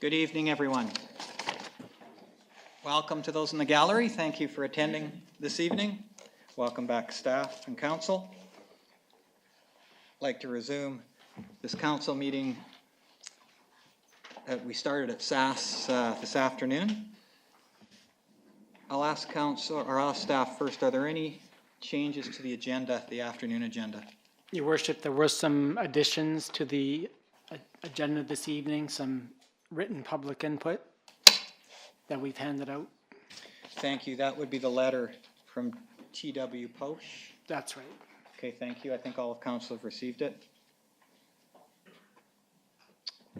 Good evening, everyone. Welcome to those in the gallery. Thank you for attending this evening. Welcome back, staff and council. I'd like to resume this council meeting that we started at SAS this afternoon. I'll ask council or ask staff first, are there any changes to the agenda, the afternoon agenda? Your Worship, there were some additions to the agenda this evening, some written public input that we've handed out. Thank you. That would be the letter from T.W. Posh. That's right. Okay, thank you. I think all of council have received it.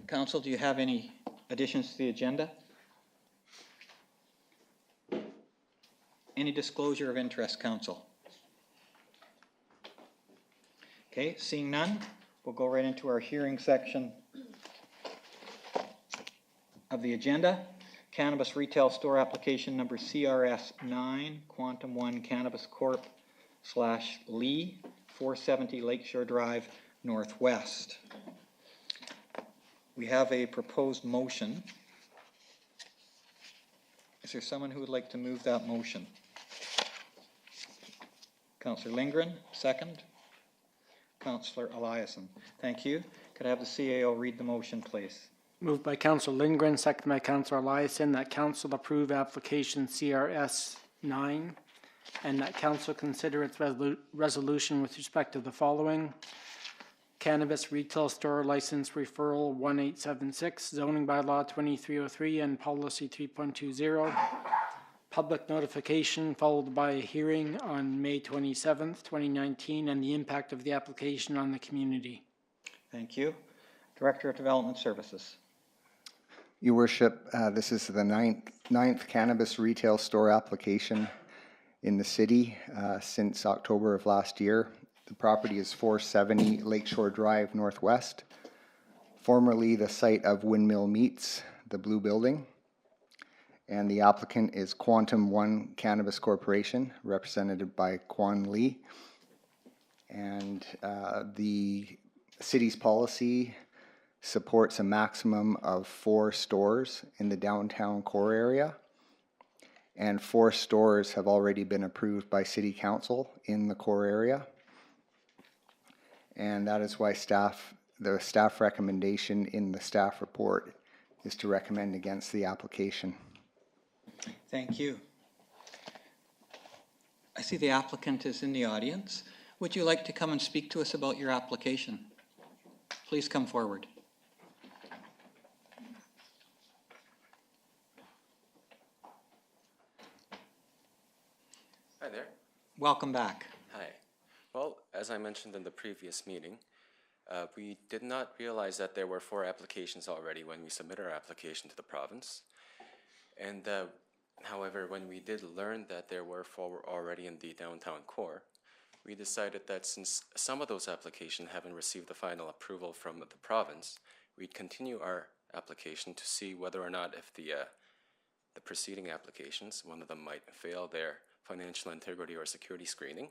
Council, do you have any additions to the agenda? Any disclosure of interest, council? Okay, seeing none, we'll go right into our hearing section of the agenda. Cannabis retail store application number CRS 9, Quantum 1 Cannabis Corp / Lee, 470 Lakeshore Drive, Northwest. We have a proposed motion. Is there someone who would like to move that motion? Councillor Lindgren, second. Councillor Eliason. Thank you. Could I have the CAO read the motion, please? Moved by Councillor Lindgren, second by Councillor Eliason, that Council approve application CRS 9 and that Council consider its resolution with respect to the following. Cannabis retail store license referral 1876, zoning bylaw 2303 and policy 3.20. Public notification followed by a hearing on May 27th, 2019, and the impact of the application on the community. Thank you. Director of Development Services. Your Worship, this is the ninth cannabis retail store application in the city since October of last year. The property is 470 Lakeshore Drive, Northwest, formerly the site of Windmill Meats, the blue building. And the applicant is Quantum 1 Cannabis Corporation, represented by Quan Lee. And the city's policy supports a maximum of 4 stores in the downtown core area. And 4 stores have already been approved by City Council in the core area. And that is why the staff recommendation in the staff report is to recommend against the application. Thank you. I see the applicant is in the audience. Would you like to come and speak to us about your application? Please come forward. Hi there. Welcome back. Hi. Well, as I mentioned in the previous meeting, we did not realize that there were 4 applications already when we submitted our application to the province. And however, when we did learn that there were 4 already in the downtown core, we decided that since some of those applications haven't received the final approval from the province, we'd continue our application to see whether or not if the preceding applications, one of them might fail their financial integrity or security screening.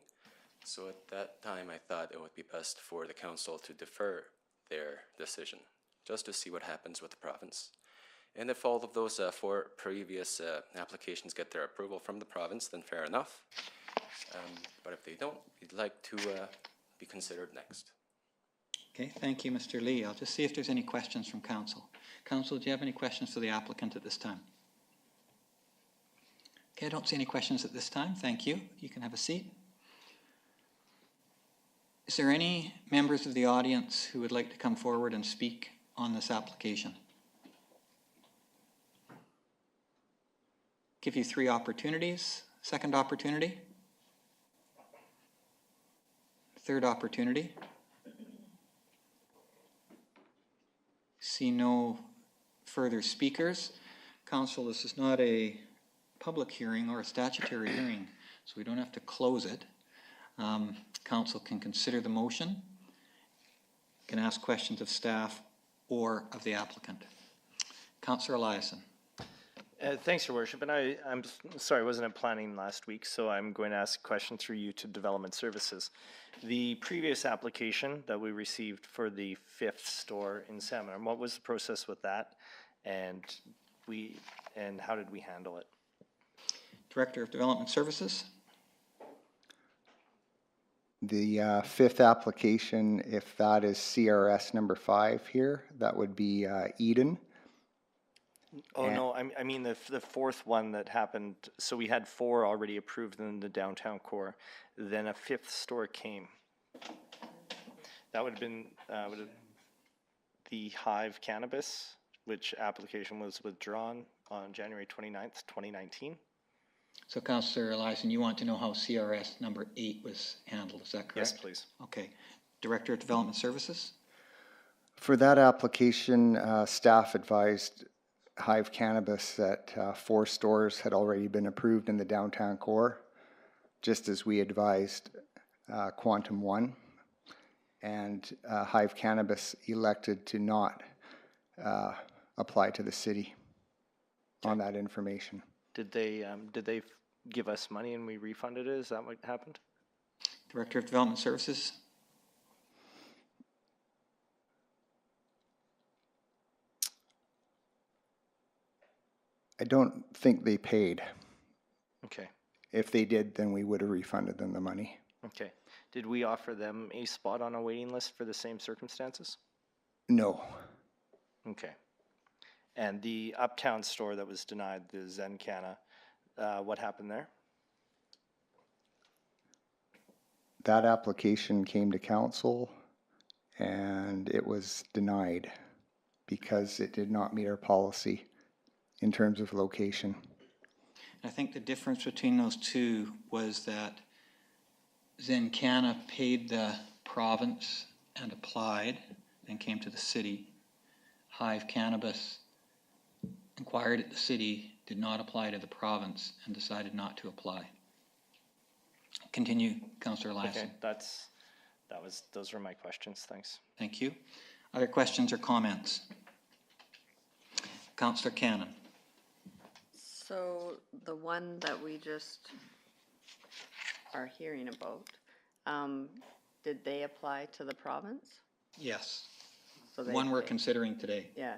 So at that time, I thought it would be best for the council to defer their decision, just to see what happens with the province. And if all of those 4 previous applications get their approval from the province, then fair enough. But if they don't, we'd like to be considered next. Okay, thank you, Mr. Lee. I'll just see if there's any questions from council. Council, do you have any questions for the applicant at this time? Okay, I don't see any questions at this time. Thank you. You can have a seat. Is there any members of the audience who would like to come forward and speak on this application? Give you 3 opportunities. Second opportunity. Third opportunity. See no further speakers. Council, this is not a public hearing or a statutory hearing, so we don't have to close it. Council can consider the motion, can ask questions of staff or of the applicant. Councillor Eliason. Thanks, Your Worship. And I'm sorry, I wasn't at planning last week, so I'm going to ask a question through you to Development Services. The previous application that we received for the 5th store in Salmon, what was the process with that? and how did we handle it? Director of Development Services. The fifth application, if that is CRS number 5 here, that would be Eden. Oh, no, I mean the fourth one that happened, so we had 4 already approved in the downtown core, then a 5th store came. That would have been the Hive Cannabis, which application was withdrawn on January 29th, 2019. So Councillor Eliason, you want to know how CRS number 8 was handled, is that correct? Yes, please. Okay. Director of Development Services. For that application, staff advised Hive Cannabis that 4 stores had already been approved in the downtown core, just as we advised Quantum One. And Hive Cannabis elected to not apply to the city on that information. Did they give us money and we refunded it? Is that what happened? Director of Development Services. I don't think they paid. Okay. If they did, then we would have refunded them the money. Okay. Did we offer them a spot on a waiting list for the same circumstances? No. Okay. And the Uptown store that was denied, the Zen Canna, what happened there? That application came to council and it was denied because it did not meet our policy in terms of location. I think the difference between those two was that Zencana paid the province and applied, then came to the city. Hive Cannabis inquired at the city, did not apply to the province, and decided not to apply. Continue, Councillor Eliason. Okay, those were my questions. Thanks. Thank you. Other questions or comments? Councillor Cannon. So the one that we just are hearing about, did they apply to the province? Yes. So they One we're paid- considering today. Yeah,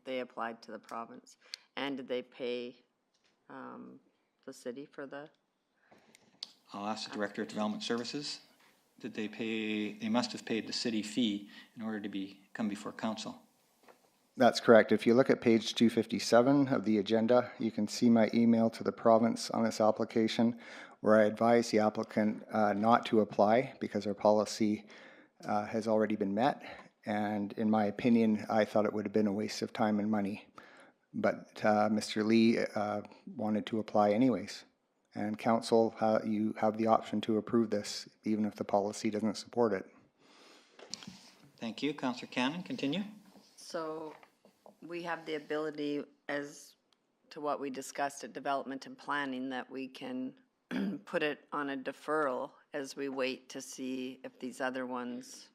they applied to the province. And did they pay the city for the? I'll ask the Director of Development Services. Did they pay, they must have paid the city fee in order to come before council. That's correct. If you look at page 257 of the agenda, you can see my email to the province on this application where I advise the applicant not to apply because our policy has already been met. And in my opinion, I thought it would have been a waste of time and money. But Mr. Lee wanted to apply anyways. And council, you have the option to approve this even if the policy doesn't support it. Thank you. Councillor Cannon, continue. So we have the ability, as to what we discussed at development and planning, that we can put it on a deferral as we wait to see if these other ones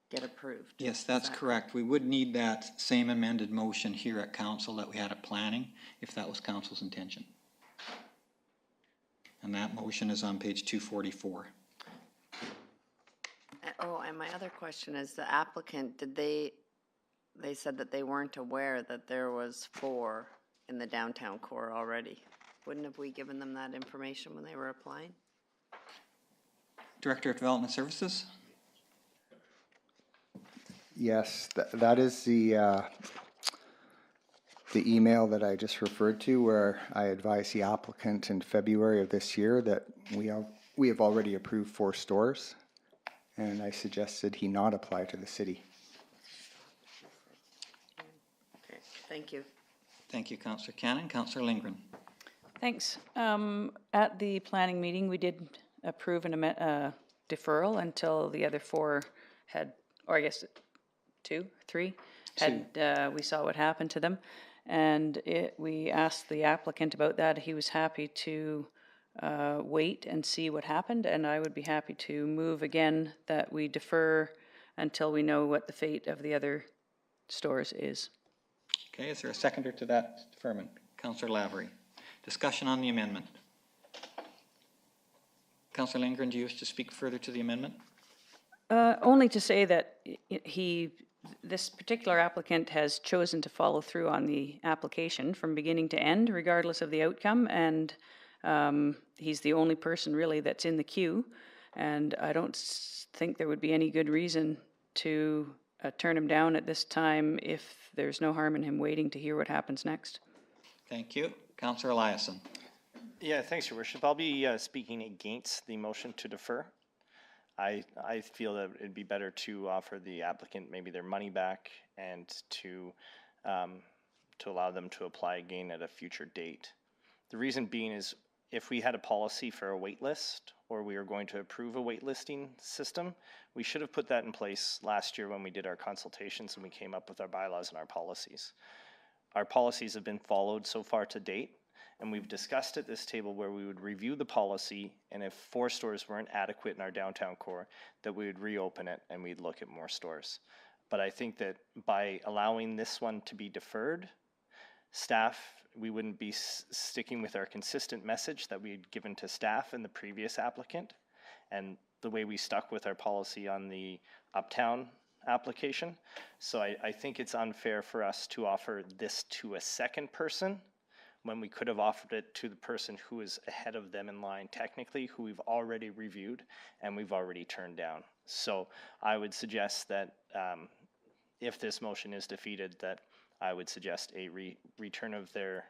get approved. Yes, that's correct. We would need that same amended motion here at council that we had at planning, if that was council's intention. And that motion is on page 244. Oh, and my other question is, the applicant, they said that they weren't aware that there was 4 in the downtown core already. Wouldn't have we given them that information when they were applying? Director of Development Services? Yes, that is the email that I just referred to where I advised the applicant in February of this year that we have already approved 4 stores, and I suggested he not apply to the city. Okay, thank you. Thank you, Councillor Cannon. Councillor Lindgren. Thanks. At the planning meeting, we did approve a deferral until the other 4 had, or I guess 2, 3, had, we saw what happened to them. And we asked the applicant about that. He was happy to wait and see what happened, and I would be happy to move again that we defer until we know what the fate of the other stores is. Okay, is there a seconder to that deferment? Councillor Lavery. Discussion on the amendment. Councillor Lindgren, do you wish to speak further to the amendment? Only to say that this particular applicant has chosen to follow through on the application from beginning to end, regardless of the outcome, and he's the only person really that's in the queue, and I don't think there would be any good reason to turn him down at this time if there's no harm in him waiting to hear what happens next. Thank you. Councillor Eliason. Yeah, thanks, Your Worship. I'll be speaking against the motion to defer. I feel that it'd be better to offer the applicant maybe their money back and to allow them to apply again at a future date. The reason being is if we had a policy for a wait list or we were going to approve a waitlisting system, we should have put that in place last year when we did our consultations and we came up with our bylaws and our policies. Our policies have been followed so far to date, and we've discussed at this table where we would review the policy, and if 4 stores weren't adequate in our downtown core, that we would reopen it and we'd look at more stores. But I think that by allowing this one to be deferred, staff, we wouldn't be sticking with our consistent message that we had given to staff in the previous applicant, and the way we stuck with our policy on the Uptown application. So I think it's unfair for us to offer this to a second person when we could have offered it to the person who is ahead of them in line technically, who we've already reviewed and we've already turned down. So I would suggest that if this motion is defeated, that I would suggest a return of their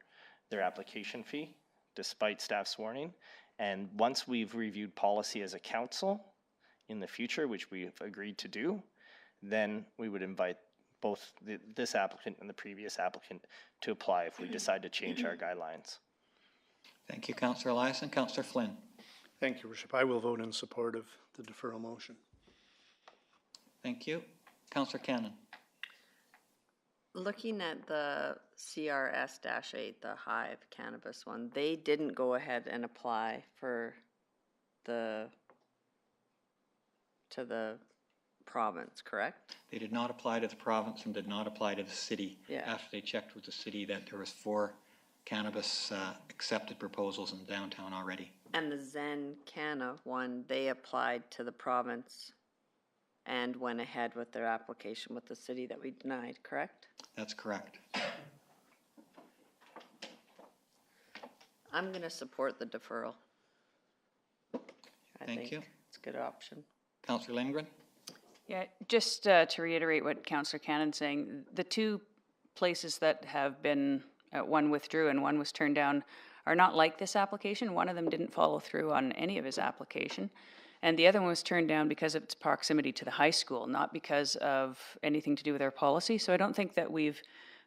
application fee despite staff's warning. And once we've reviewed policy as a council in the future, which we've agreed to do, then we would invite both this applicant and the previous applicant to apply if we decide to change our guidelines. Thank you, Councillor Eliason. Councillor Flynn. Thank you, Worship. I will vote in support of the deferral motion. Thank you. Councillor Cannon. Looking at the CRS-8, the Hive cannabis one, they didn't go ahead and apply for to the province, correct? They did not apply to the province and did not apply to the city. Yeah. After they checked with the city that there was 4 cannabis accepted proposals in downtown already. And the Zen Canna one, they applied to the province and went ahead with their application with the city that we denied, correct? That's correct. I'm going to support the deferral. I Thank think you. it's a good option. Councillor Lindgren. Yeah, just to reiterate what Councillor Cannon's saying, the 2 places that have been, one withdrew and one was turned down, are not like this application. One of them didn't follow through on any of his application, and the other one was turned down because of its proximity to the high school, not because of anything to do with our policy. So I don't think that we've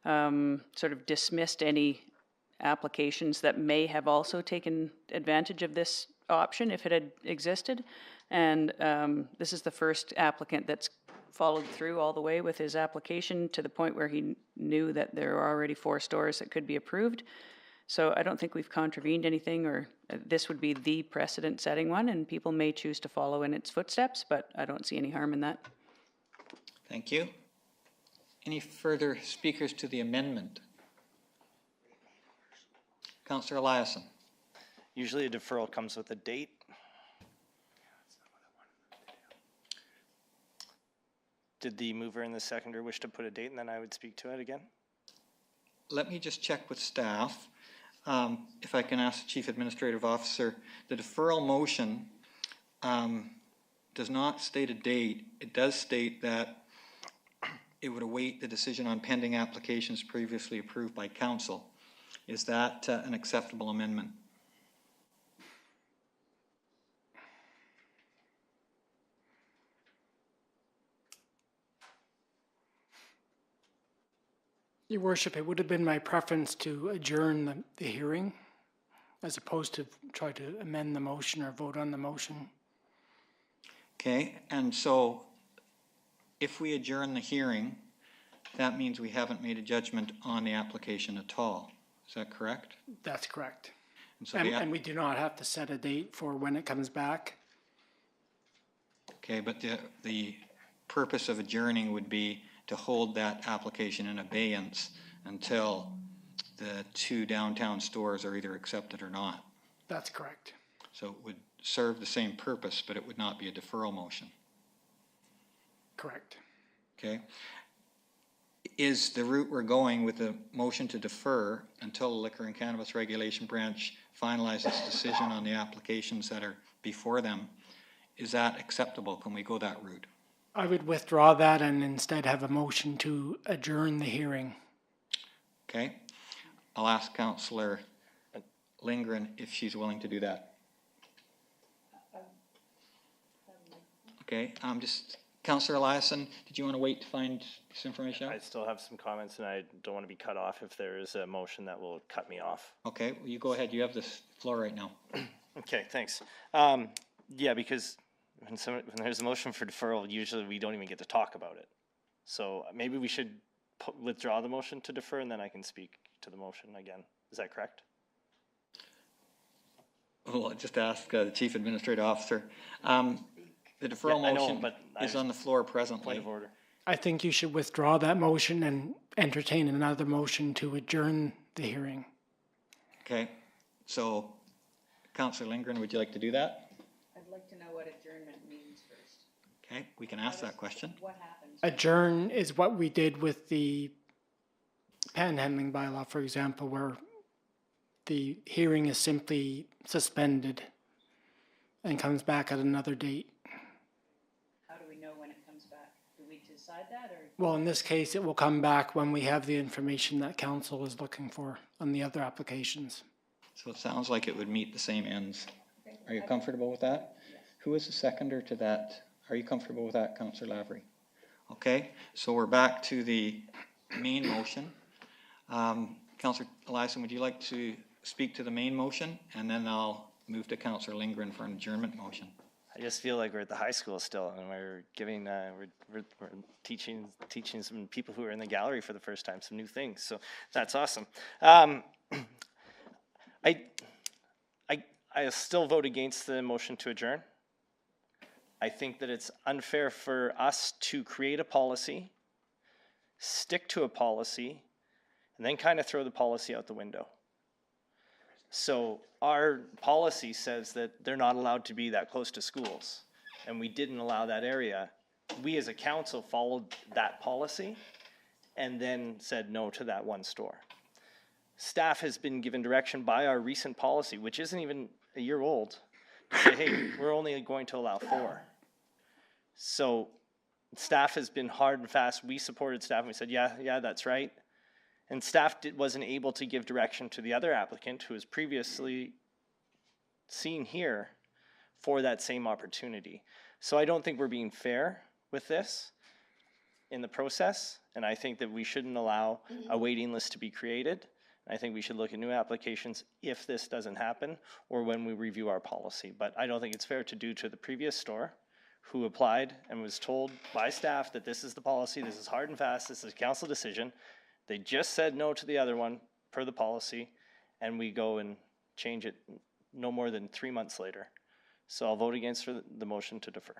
sort of dismissed any applications that may have also taken advantage of this option if it had existed. And this is the first applicant that's followed through all the way with his application to the point where he knew that there were already 4 stores that could be approved. So I don't think we've contravened anything, or this would be the precedent-setting one, and people may choose to follow in its footsteps, but I don't see any harm in that. Thank you. Any further speakers to the amendment? Councillor Eliason. Usually a deferral comes with a date. Did the mover and the seconder wish to put a date, and then I would speak to it again? Let me just check with staff. If I can ask the Chief Administrative Officer, the deferral motion does not state a date. It does state that it would await the decision on pending applications previously approved by council. Is that an acceptable amendment? Your Worship, it would have been my preference to adjourn the hearing as opposed to try to amend the motion or vote on the motion. Okay, and so if we adjourn the hearing, that means we haven't made a judgment on the application at all. Is that correct? That's correct. And so And we do not have to set a date for when it comes back. okay, but the purpose of adjourning would be to hold that application in abeyance until the 2 downtown stores are either accepted or not. That's correct. So it would serve the same purpose, but it would not be a deferral motion. Correct. Okay. is the route we're going with the motion to defer until the Liquor and Cannabis Regulation Branch finalizes its decision on the applications that are before them, is that acceptable? Can we go that route? I would withdraw that and instead have a motion to adjourn the hearing. Okay, I'll ask Councillor Lindgren if she's willing to do that. Okay, Councillor Eliason, did you want to wait to find this information out? I still have some comments, and I don't want to be cut off if there is a motion that will cut me off. Okay, well, you go ahead, you have the floor right now. Okay, thanks. Yeah, because when there's a motion for deferral, usually we don't even get to talk about it. So maybe we should withdraw the motion to defer, and then I can speak to the motion again. Is that correct? Well, just ask the Chief Administrative Officer. The deferral Yeah, I know, motion but is on the floor presently. Point of order. I think you should withdraw that motion and entertain another motion to adjourn the hearing. Okay, so Councillor Lindgren, would you like to do that? I'd like to know what adjournment means first. Okay, we can ask that question. What happens? Adjourn is what we did with the panhandling bylaw, for example, where the hearing is simply suspended and comes back at another date. How do we know when it comes back? Do we decide that, or? Well, in this case, it will come back when we have the information that council is looking for on the other applications. So it sounds like it would meet the same ends. Are you comfortable with that? Who is the seconder to that? Are you comfortable with that, Councillor Lavery? Okay, so we're back to the main motion. Councillor Eliason, would you like to speak to the main motion? And then I'll move to Councillor Lindgren for an adjournment motion. I just feel like we're at the high school still, and we're giving, we're teaching some people who are in the gallery for the first time some new things. So that's awesome. I still vote against the motion to adjourn. I think that it's unfair for us to create a policy, stick to a policy, and then kind of throw the policy out the window. So our policy says that they're not allowed to be that close to schools, and we didn't allow that area. We as a council followed that policy and then said no to that one store. Staff has been given direction by our recent policy, which isn't even a year old, to say, hey, we're only going to allow 4. So staff has been hard and fast. We supported staff, and we said, yeah, that's right. And staff wasn't able to give direction to the other applicant who was previously seen here for that same opportunity. So I don't think we're being fair with this in the process, and I think that we shouldn't allow a waiting list to be created. I think we should look at new applications if this doesn't happen or when we review our policy. But I don't think it's fair to do to the previous store who applied and was told by staff that this is the policy, this is hard and fast, this is a council decision. They just said no to the other one per the policy, and we go and change it no more than 3 months later. So I'll vote against the motion to defer,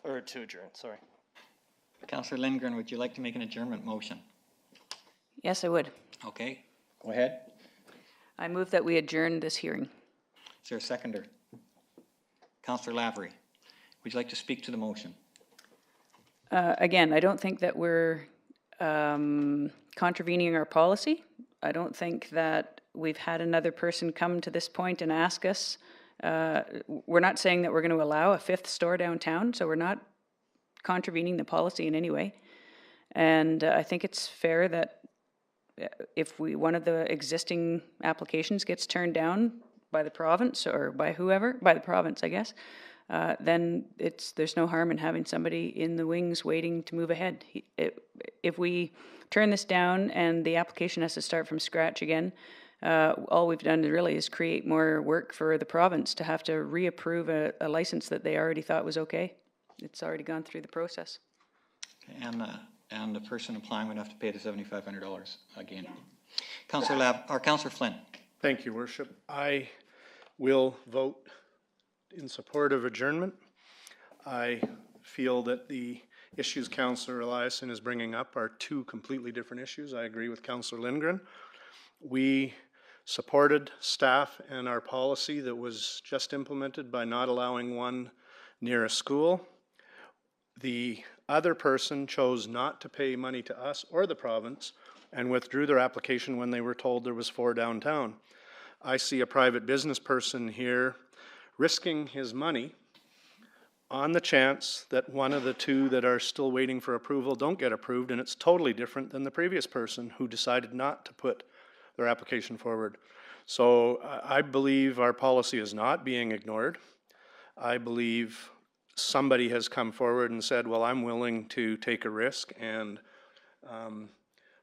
or to adjourn, sorry. Councillor Lindgren, would you like to make an adjournment motion? Yes, I would. Okay, go ahead. I move that we adjourn this hearing. Is there a seconder? Councillor Lavery, would you like to speak to the motion? Again, I don't think that we're contravening our policy. I don't think that we've had another person come to this point and ask us. We're not saying that we're going to allow a 5th store downtown, so we're not contravening the policy in any way. And I think it's fair that if one of the existing applications gets turned down by the province or by whoever, by the province, I guess, then there's no harm in having somebody in the wings waiting to move ahead. If we turn this down and the application has to start from scratch again, all we've done really is create more work for the province to have to reapprove a license that they already thought was okay. It's already gone through the process. And the person applying would have to pay the $7,500 again. Councillor Flynn. Thank you, Worship. I will vote in support of adjournment. I feel that the issues Councillor Eliason is bringing up are 2 completely different issues. I agree with Councillor Lindgren. We supported staff and our policy that was just implemented by not allowing one near a school. The other person chose not to pay money to us or the province and withdrew their application when they were told there was 4 downtown. I see a private business person here risking his money on the chance that one of the 2 that are still waiting for approval don't get approved, and it's totally different than the previous person who decided not to put their application forward. So I believe our policy is not being ignored. I believe somebody has come forward and said, well, I'm willing to take a risk and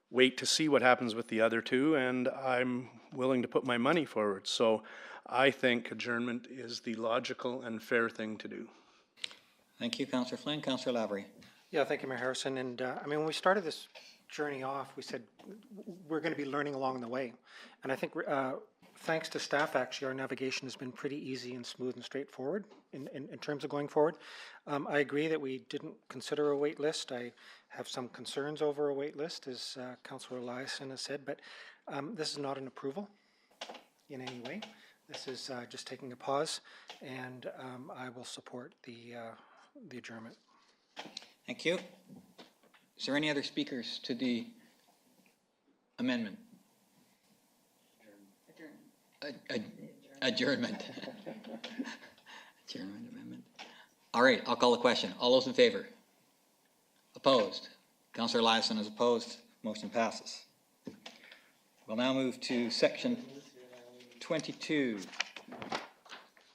wait to see what happens with the other 2, and I'm willing to put my money forward. So I think adjournment is the logical and fair thing to do. Thank you, Councillor Flynn. Councillor Lavery. Yeah, thank you, Mayor Harrison. And I mean, when we started this journey off, we said we're going to be learning along the way. And I think thanks to staff, actually, our navigation has been pretty easy and smooth and straightforward in terms of going forward. I agree that we didn't consider a wait list. I have some concerns over a wait list, as Councillor Eliason has said, but this is not an approval in any way. This is just taking a pause, and I will support the adjournment. Thank you. Is there any other speakers to the amendment? Adjournment. Adjournment amendment. All right, I'll call the question. All those in favor? Opposed? Councillor Eliason is opposed. Motion passes. We'll now move to section 22.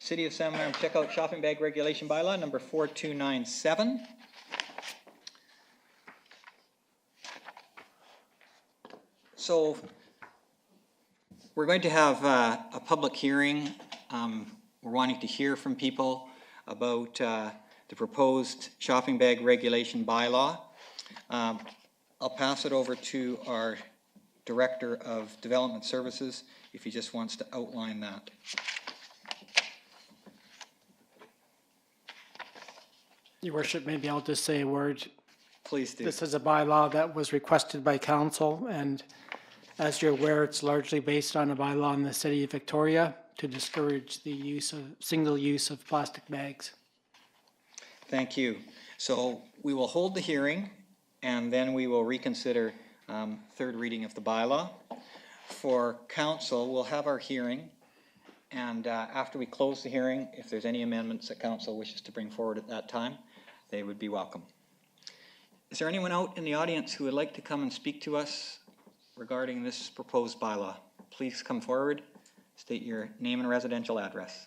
City of Salmon checkout shopping bag regulation bylaw number 4297. So we're going to have a public hearing. We're wanting to hear from people about the proposed shopping bag regulation bylaw. I'll pass it over to our Director of Development Services if he just wants to outline that. Your Worship, maybe I'll just say a word. Please do. This is a bylaw that was requested by council, and as you're aware, it's largely based on a bylaw in the City of Victoria to discourage the use of single use of plastic bags. Thank you. So we will hold the hearing and then we will reconsider third reading of the bylaw. For council, we'll have our hearing, and after we close the hearing, if there's any amendments that council wishes to bring forward at that time, they would be welcome. Is there anyone out in the audience who would like to come and speak to us regarding this proposed bylaw? Please come forward, state your name and residential address.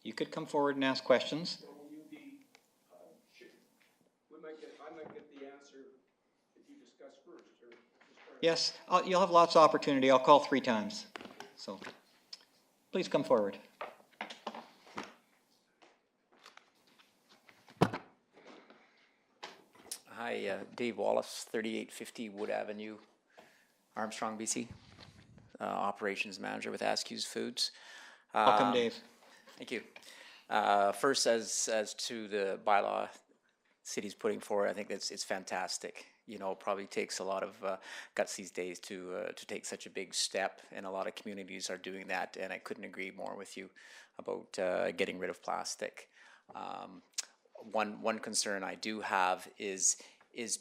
You could come forward and ask questions. Will you be, I might get the answer if you discuss first. Or yes, you'll have lots of opportunity. I'll call 3 times. So please come forward. Hi, Dave Wallace, 3850 Wood Avenue, Armstrong, BC. Operations Manager with Askew's Foods. Welcome, Dave. Thank you. First, as to the bylaw city's putting forward, I think it's fantastic. You know, it probably takes a lot of guts these days to take such a big step, and a lot of communities are doing that. And I couldn't agree more with you about getting rid of plastic. One concern I do have is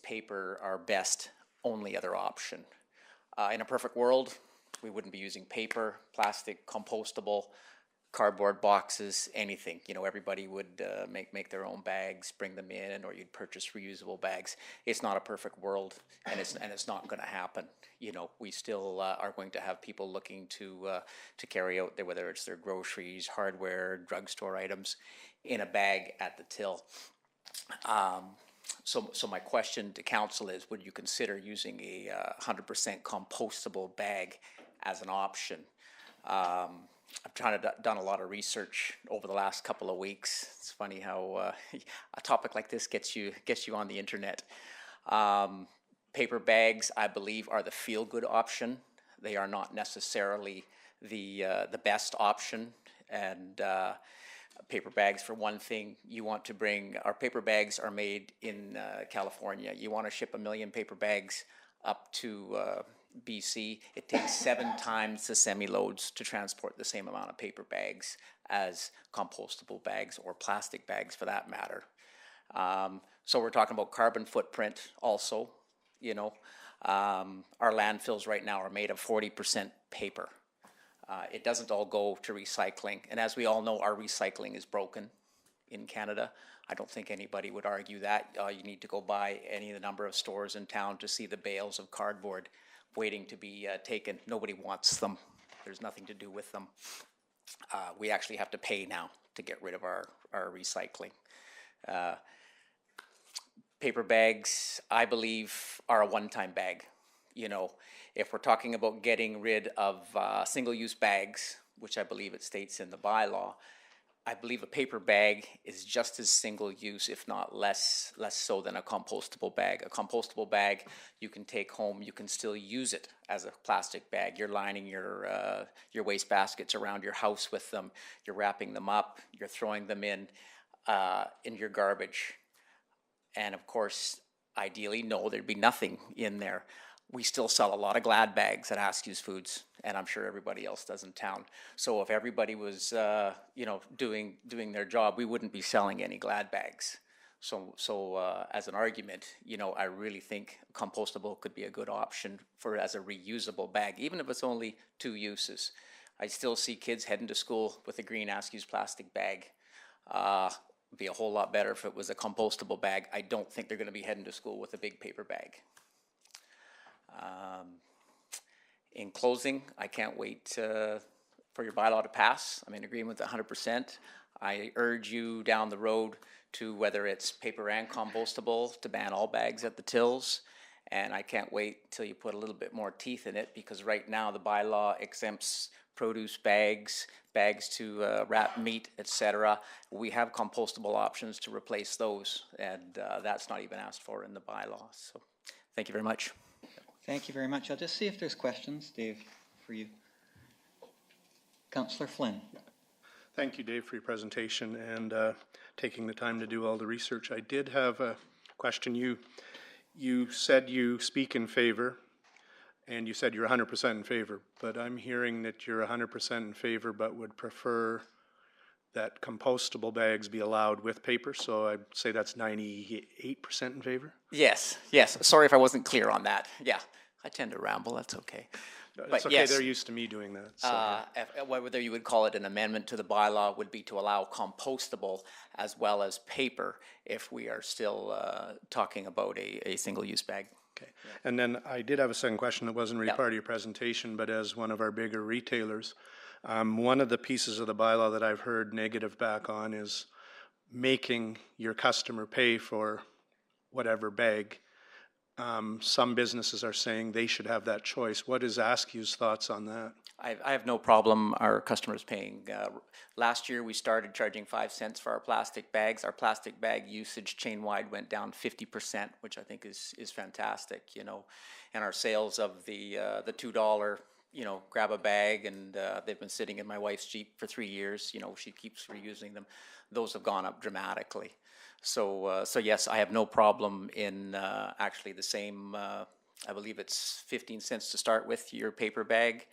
paper our best only other option? In a perfect world, we wouldn't be using paper, plastic, compostable, cardboard boxes, anything. You know, everybody would make their own bags, bring them in, or you'd purchase reusable bags. It's not a perfect world, and it's not going to happen. You know, we still are going to have people looking to carry out their, whether it's their groceries, hardware, drugstore items, in a bag at the till. So my question to council is, would you consider using a 100% compostable bag as an option? I've done a lot of research over the last couple of weeks. It's funny how a topic like this gets you on the internet. Paper bags, I believe, are the feel-good option. They are not necessarily the best option. And paper bags, for one thing, you want to bring, our paper bags are made in California. You want to ship 1 million paper bags up to BC, it takes 7 times the semi-loads to transport the same amount of paper bags as compostable bags or plastic bags for that matter. So we're talking about carbon footprint also, you know. Our landfills right now are made of 40% paper. It doesn't all go to recycling. And as we all know, our recycling is broken in Canada. I don't think anybody would argue that. You need to go by any of the number of stores in town to see the bales of cardboard waiting to be taken. Nobody wants them. There's nothing to do with them. We actually have to pay now to get rid of our recycling. Paper bags, I believe, are a one-time bag. You know, if we're talking about getting rid of single-use bags, which I believe it states in the bylaw, I believe a paper bag is just as single-use, if not less so than a compostable bag. A compostable bag you can take home, you can still use it as a plastic bag. You're lining your waste baskets around your house with them. You're wrapping them up. You're throwing them in your garbage. And of course, ideally, no, there'd be nothing in there. We still sell a lot of Glad bags at Askew's Foods, and I'm sure everybody else does in town. So if everybody was, doing their job, we wouldn't be selling any Glad bags. So as an argument, I really think compostable could be a good option as a reusable bag, even if it's only 2 uses. I still see kids heading to school with a green Askew's plastic bag. It'd be a whole lot better if it was a compostable bag. I don't think they're going to be heading to school with a big paper bag. In closing, I can't wait for your bylaw to pass. I'm in agreement with 100%. I urge you down the road to, whether it's paper and compostable, to ban all bags at the tills. And I can't wait till you put a little bit more teeth in it, because right now the bylaw exempts produce bags to wrap meat, etc. We have compostable options to replace those, and that's not even asked for in the bylaw. So thank you very much. Thank you very much. I'll just see if there's questions, Dave, for you. Councillor Flynn. Thank you, Dave, for your presentation and taking the time to do all the research. I did have a question. You said you speak in favor, and you said you're 100% in favor, but I'm hearing that you're 100% in favor but would prefer that compostable bags be allowed with paper, so I'd say that's 98% in favor? Yes. Sorry if I wasn't clear on that. Yeah, I tend to ramble, that's okay. It's okay, yes. They're used to me doing that. So, whether you would call it an amendment to the bylaw would be to allow compostable as well as paper if we are still talking about a single-use bag. Okay. Yeah. And then I did have a second question that wasn't really part of your presentation, but as one of our bigger retailers, one of the pieces of the bylaw that I've heard negative back on is making your customer pay for whatever bag. Some businesses are saying they should have that choice. What is Askew's thoughts on that? I have no problem our customers paying. Last year we started charging 5 cents for our plastic bags. Our plastic bag usage chain-wide went down 50%, which I think is fantastic, And our sales of the $2, grab a bag, and they've been sitting in my wife's Jeep for 3 years. She keeps reusing them. Those have gone up dramatically. So yes, I have no problem in actually the same, I believe it's 15 cents to start with your paper bag,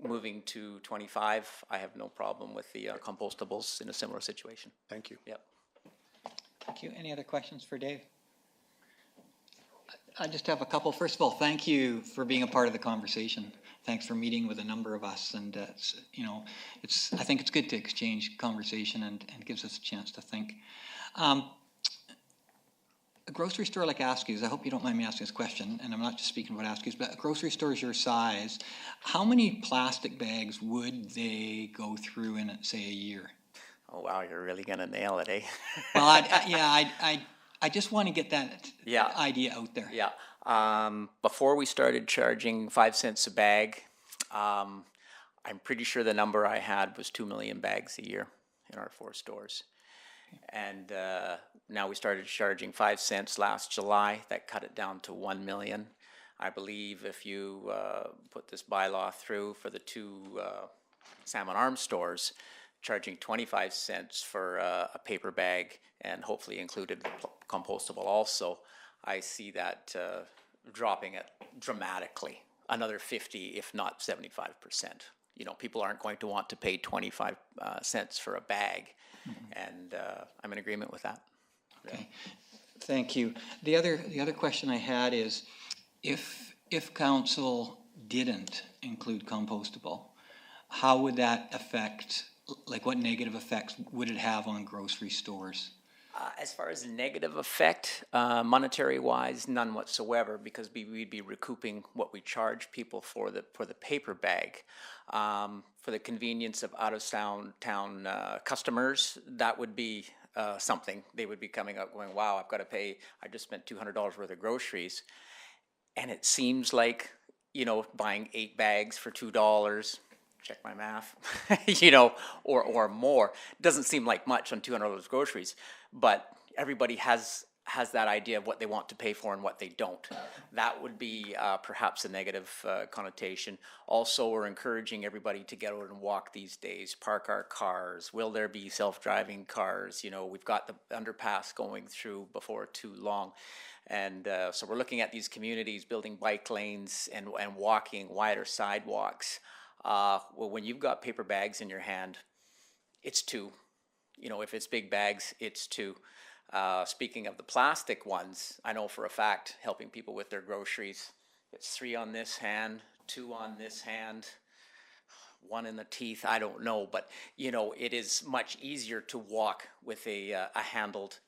moving to 25. I have no problem with the compostables in a similar situation. Thank you. Yep. Thank you. Any other questions for Dave? I just have a couple. First of all, thank you for being a part of the conversation. Thanks for meeting with a number of us, and I think it's good to exchange conversation and gives us a chance to think. A grocery store like Askew's, I hope you don't mind me asking this question, and I'm not just speaking about Askew's, but grocery stores your size, how many plastic bags would they go through in, say, a year? Oh wow, you're really gonna nail it, eh? Well, I just want to get that idea out there. Yeah. Before we started charging 5 cents a bag, I'm pretty sure the number I had was 2 million bags a year in our 4 stores. And now we started charging 5 cents last July. That cut it down to 1 million. I believe if you put this bylaw through for the 2 Salmon Arms stores, charging 25 cents for a paper bag and hopefully included compostable also, I see that dropping it dramatically. another 50, if not 75%. You know, people aren't going to want to pay 25 cents for a bag, and I'm in agreement with that. Okay, thank you. The other question I had is, if council didn't include compostable, how would that affect, like what negative effects would it have on grocery stores? As far as negative effect, monetary wise, none whatsoever, because we'd be recouping what we charge people for the paper bag. For the convenience of out of town customers, that would be something. They would be coming up going, wow, I've got to pay, I just spent $200 worth of groceries. And it seems like, you know, buying 8 bags for $2, check my math, you know, or more, doesn't seem like much on $200 groceries, but everybody has that idea of what they want to pay for and what they don't. That would be perhaps a negative connotation. Also, we're encouraging everybody to get out and walk these days, park our cars. Will there be self-driving cars? You know, we've got the underpass going through before too long. And so we're looking at these communities, building bike lanes and walking wider sidewalks. Well, when you've got paper bags in your hand, it's 2. You know, if it's big bags, it's 2. Speaking of the plastic ones, I know for a fact, helping people with their groceries, it's 3 on this hand, 2 on this hand, 1 in the teeth, I don't know. But, you know, it is much easier to walk with a handled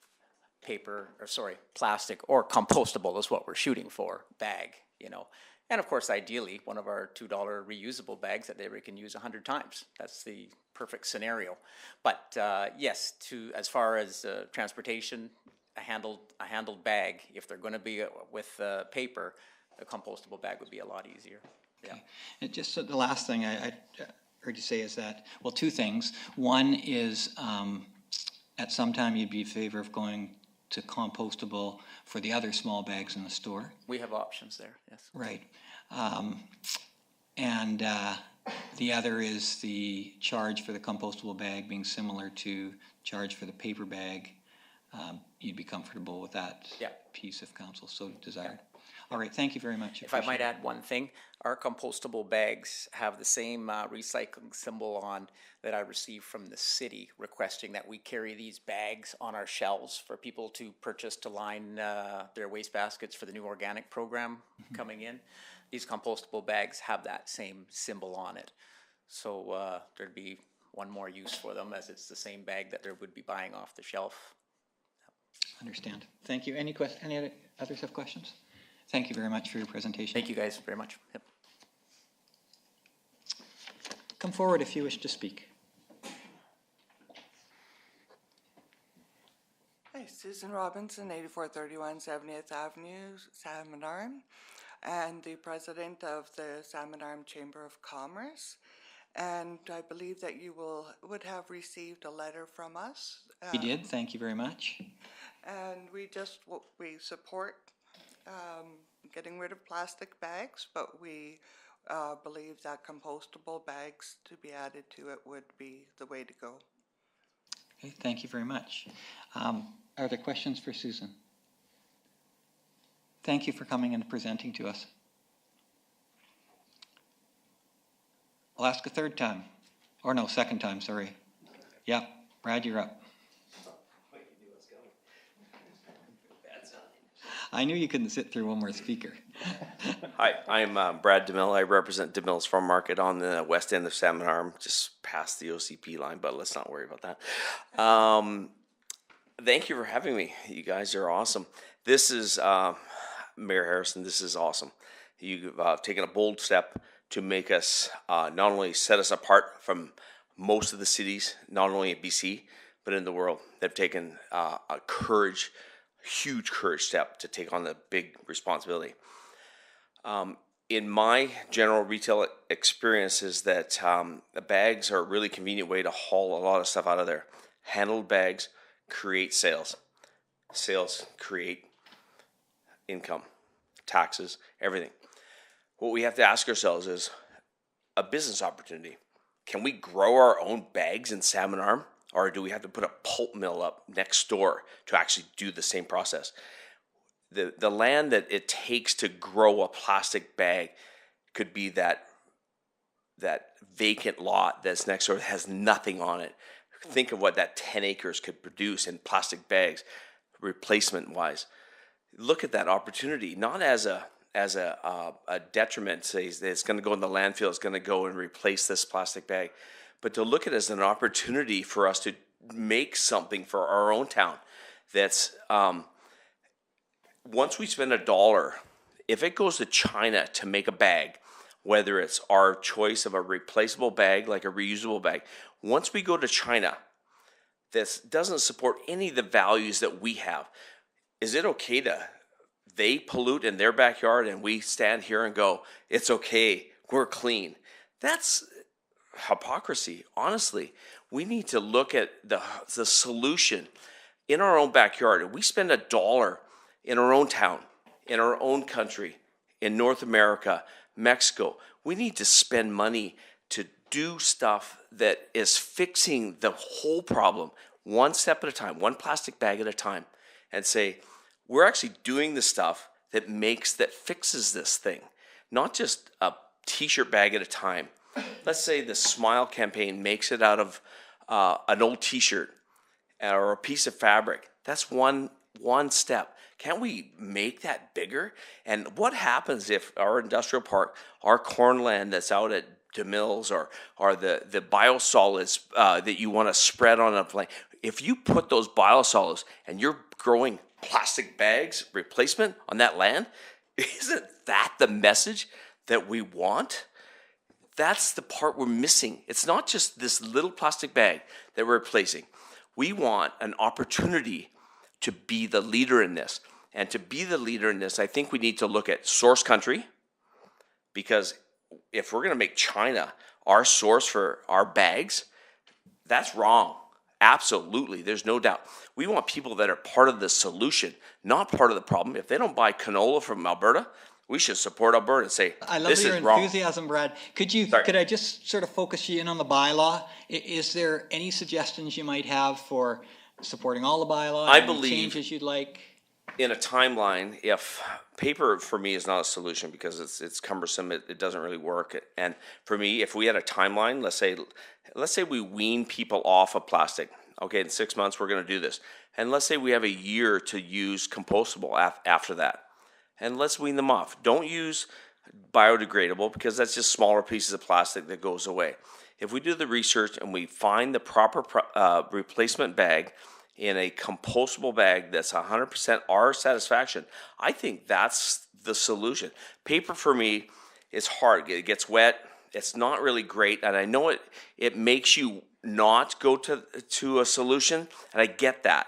plastic or compostable is what we're shooting for, bag, you know. And of course, ideally, one of our $2 reusable bags that they can use 100 times. That's the perfect scenario. But yes, as far as transportation, a handled bag, if they're going to be with paper, a compostable bag would be a lot easier. Yeah. Okay. And just the last thing I heard you say is that, well, 2 things. One is at some time you'd be in favor of going to compostable for the other small bags in the store. We have options there, yes. Right. And the other is the charge for the compostable bag being similar to charge for the paper bag. You'd be comfortable with that piece if council so desired. All right, thank you very much. If I might add one thing, our compostable bags have the same recycling symbol on that I received from the city requesting that we carry these bags on our shelves for people to purchase to line their waste baskets for the new organic program coming in. These compostable bags have that same symbol on it. So there'd be one more use for them as it's the same bag that they would be buying off the shelf. Understand. Thank you. Any others have questions? Thank you very much for your presentation. Thank you guys very much. Yep. Come forward if you wish to speak. Hi, Susan Robinson, 8431 70th Avenue, Salmon Arm, and the president of the Salmon Arm Chamber of Commerce. And I believe that you would have received a letter from us. We did. Thank you very much. And we support getting rid of plastic bags, but we believe that compostable bags to be added to it would be the way to go. Okay, thank you very much. Are there questions for Susan? Thank you for coming and presenting to us. I'll ask a third time. Or no, second time, sorry. Yeah, Brad, you're up. I knew you couldn't sit through one more speaker. Hi, I'm Brad DeMille. I represent DeMille's Farm Market on the west end of Salmon Arm, just past the OCP line, but let's not worry about that. Thank you for having me. You guys are awesome. This is, Mayor Harrison, this is awesome. You've taken a bold step to make us, not only set us apart from most of the cities, not only in BC, but in the world. They've taken a huge courage step to take on the big responsibility. In my general retail experience is that the bags are a really convenient way to haul a lot of stuff out of there. Handled bags create sales. Sales create income, taxes, everything. What we have to ask ourselves is a business opportunity. Can we grow our own bags in Salmon Arm? Or do we have to put a pulp mill up next door to actually do the same process? The land that it takes to grow a plastic bag could be that vacant lot that's next door that has nothing on it. Think of what that 10 acres could produce in plastic bags, replacement wise. Look at that opportunity, not as a detriment, say that it's going to go in the landfill, it's going to go and replace this plastic bag, but to look at it as an opportunity for us to make something for our own town. That's once we spend $1, if it goes to China to make a bag, whether it's our choice of a replaceable bag, like a reusable bag, once we go to China, this doesn't support any of the values that we have. Is it okay to, they pollute in their backyard and we stand here and go, it's okay, we're clean? That's hypocrisy, honestly. We need to look at the solution in our own backyard. We spend $1 in our own town, in our own country, in North America, Mexico. We need to spend money to do stuff that is fixing the whole problem one step at a time, one plastic bag at a time, and say, we're actually doing the stuff that fixes this thing, not just a t-shirt bag at a time. Let's say the Smile campaign makes it out of an old t-shirt or a piece of fabric. That's one step. Can't we make that bigger? And what happens if our industrial park, our cornland that's out at DeMills, or the biosolids that you want to spread on a plane, if you put those biosolids and you're growing plastic bags replacement on that land, isn't that the message that we want? That's the part we're missing. It's not just this little plastic bag that we're replacing. We want an opportunity to be the leader in this. And to be the leader in this, I think we need to look at source country, because if we're going to make China our source for our bags, that's wrong. Absolutely. There's no doubt. We want people that are part of the solution, not part of the problem. If they don't buy canola from Alberta, we should support Alberta and say, I love this your is wrong. enthusiasm, Brad. Could I just sort of focus you in on the bylaw? Is there any suggestions you might have for supporting all the bylaw? I any believe changes you'd like? In a timeline, if paper for me is not a solution because it's cumbersome, it doesn't really work. And for me, if we had a timeline, let's say we wean people off of plastic. Okay, in 6 months we're going to do this, and let's say we have a year to use compostable after that, and let's wean them off. Don't use biodegradable because that's just smaller pieces of plastic that goes away. If we do the research and we find the proper replacement bag in a compostable bag that's 100% our satisfaction, I think that's the solution. Paper for me is hard. It gets wet. It's not really great, and I know it makes you not go to a solution, and I get that.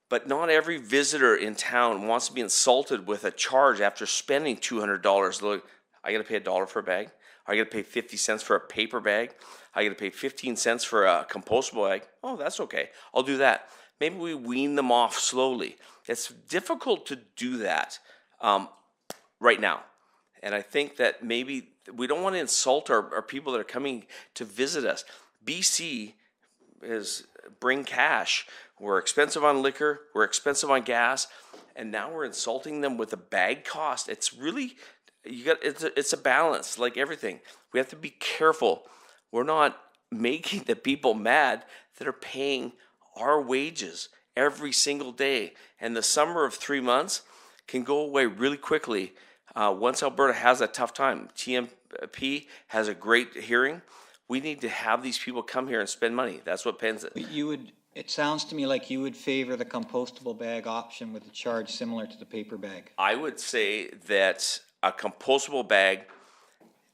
But not every visitor in town wants to be insulted with a charge after spending $200. Look, I got to pay $1 for a bag. I got to pay 50 cents for a paper bag. I got to pay 15 cents for a compostable bag. Oh, that's okay. I'll do that. Maybe we wean them off slowly. It's difficult to do that right now. And I think that maybe we don't want to insult our people that are coming to visit us. BC is bring cash. We're expensive on liquor. We're expensive on gas. And now we're insulting them with a bag cost. It's really, it's a balance like everything. We have to be careful. We're not making the people mad that are paying our wages every single day. And the summer of 3 months can go away really quickly once Alberta has a tough time. TMP has a great hearing. We need to have these people come here and spend money. That's what pens it. It sounds to me like you would favor the compostable bag option with a charge similar to the paper bag. I would say that a compostable bag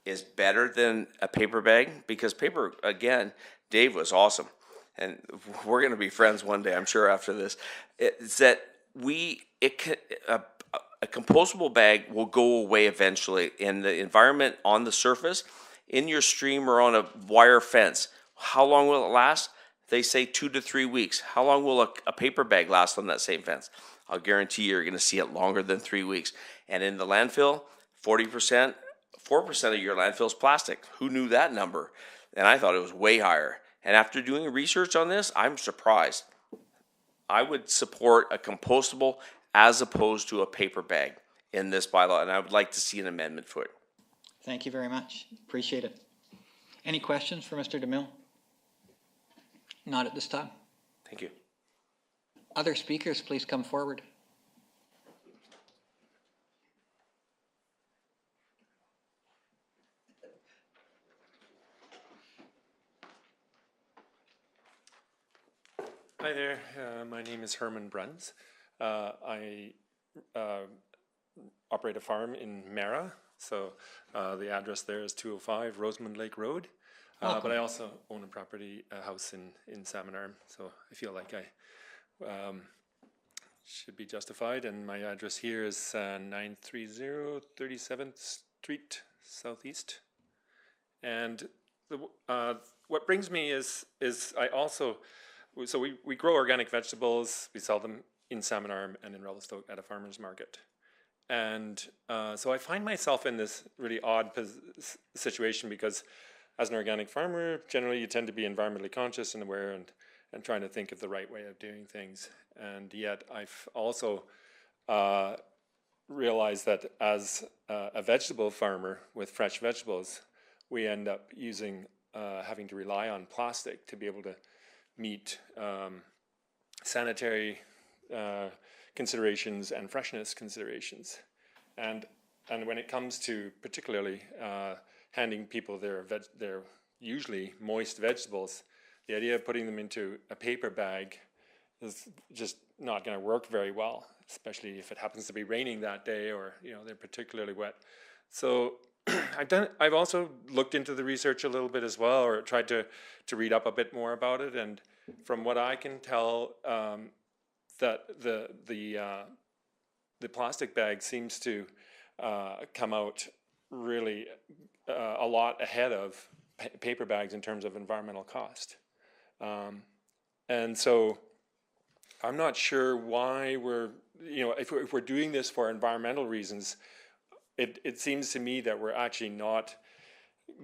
is better than a paper bag because paper, again, Dave was awesome. And we're going to be friends one day, I'm sure, after this. It's that a compostable bag will go away eventually in the environment on the surface, in your stream or on a wire fence. How long will it last? They say 2 to 3 weeks. How long will a paper bag last on that same fence? I'll guarantee you're going to see it longer than 3 weeks. And in the landfill, 4% of your landfill is plastic. Who knew that number? And I thought it was way higher. And after doing research on this, I'm surprised. I would support a compostable as opposed to a paper bag in this bylaw, and I would like to see an amendment for it. Thank you very much. Appreciate it. Any questions for Mr. DeMille? Not at this time. Thank you. Other speakers, please come forward. Hi there, my name is Herman Bruns. I operate a farm in Mara, so the address there is 205 Rosamond Lake Road. But I also own a property, a house in Salmon Arm, so I feel like I should be justified. And my address here is 930 37th Street Southeast. And what brings me is I also, so we grow organic vegetables, we sell them in Salmon Arm and in Revelstoke at a farmer's market. And so I find myself in this really odd situation because as an organic farmer, generally you tend to be environmentally conscious and aware and trying to think of the right way of doing things. And yet I've also realized that as a vegetable farmer with fresh vegetables, we end up having to rely on plastic to be able to meet sanitary considerations and freshness considerations. And when it comes to particularly handing people their usually moist vegetables, the idea of putting them into a paper bag is just not going to work very well, especially if it happens to be raining that day or they're particularly wet. So I've also looked into the research a little bit as well, or tried to read up a bit more about it, and from what I can tell, that the plastic bag seems to come out really a lot ahead of paper bags in terms of environmental cost. And so I'm not sure why if we're doing this for environmental reasons, it seems to me that we're actually not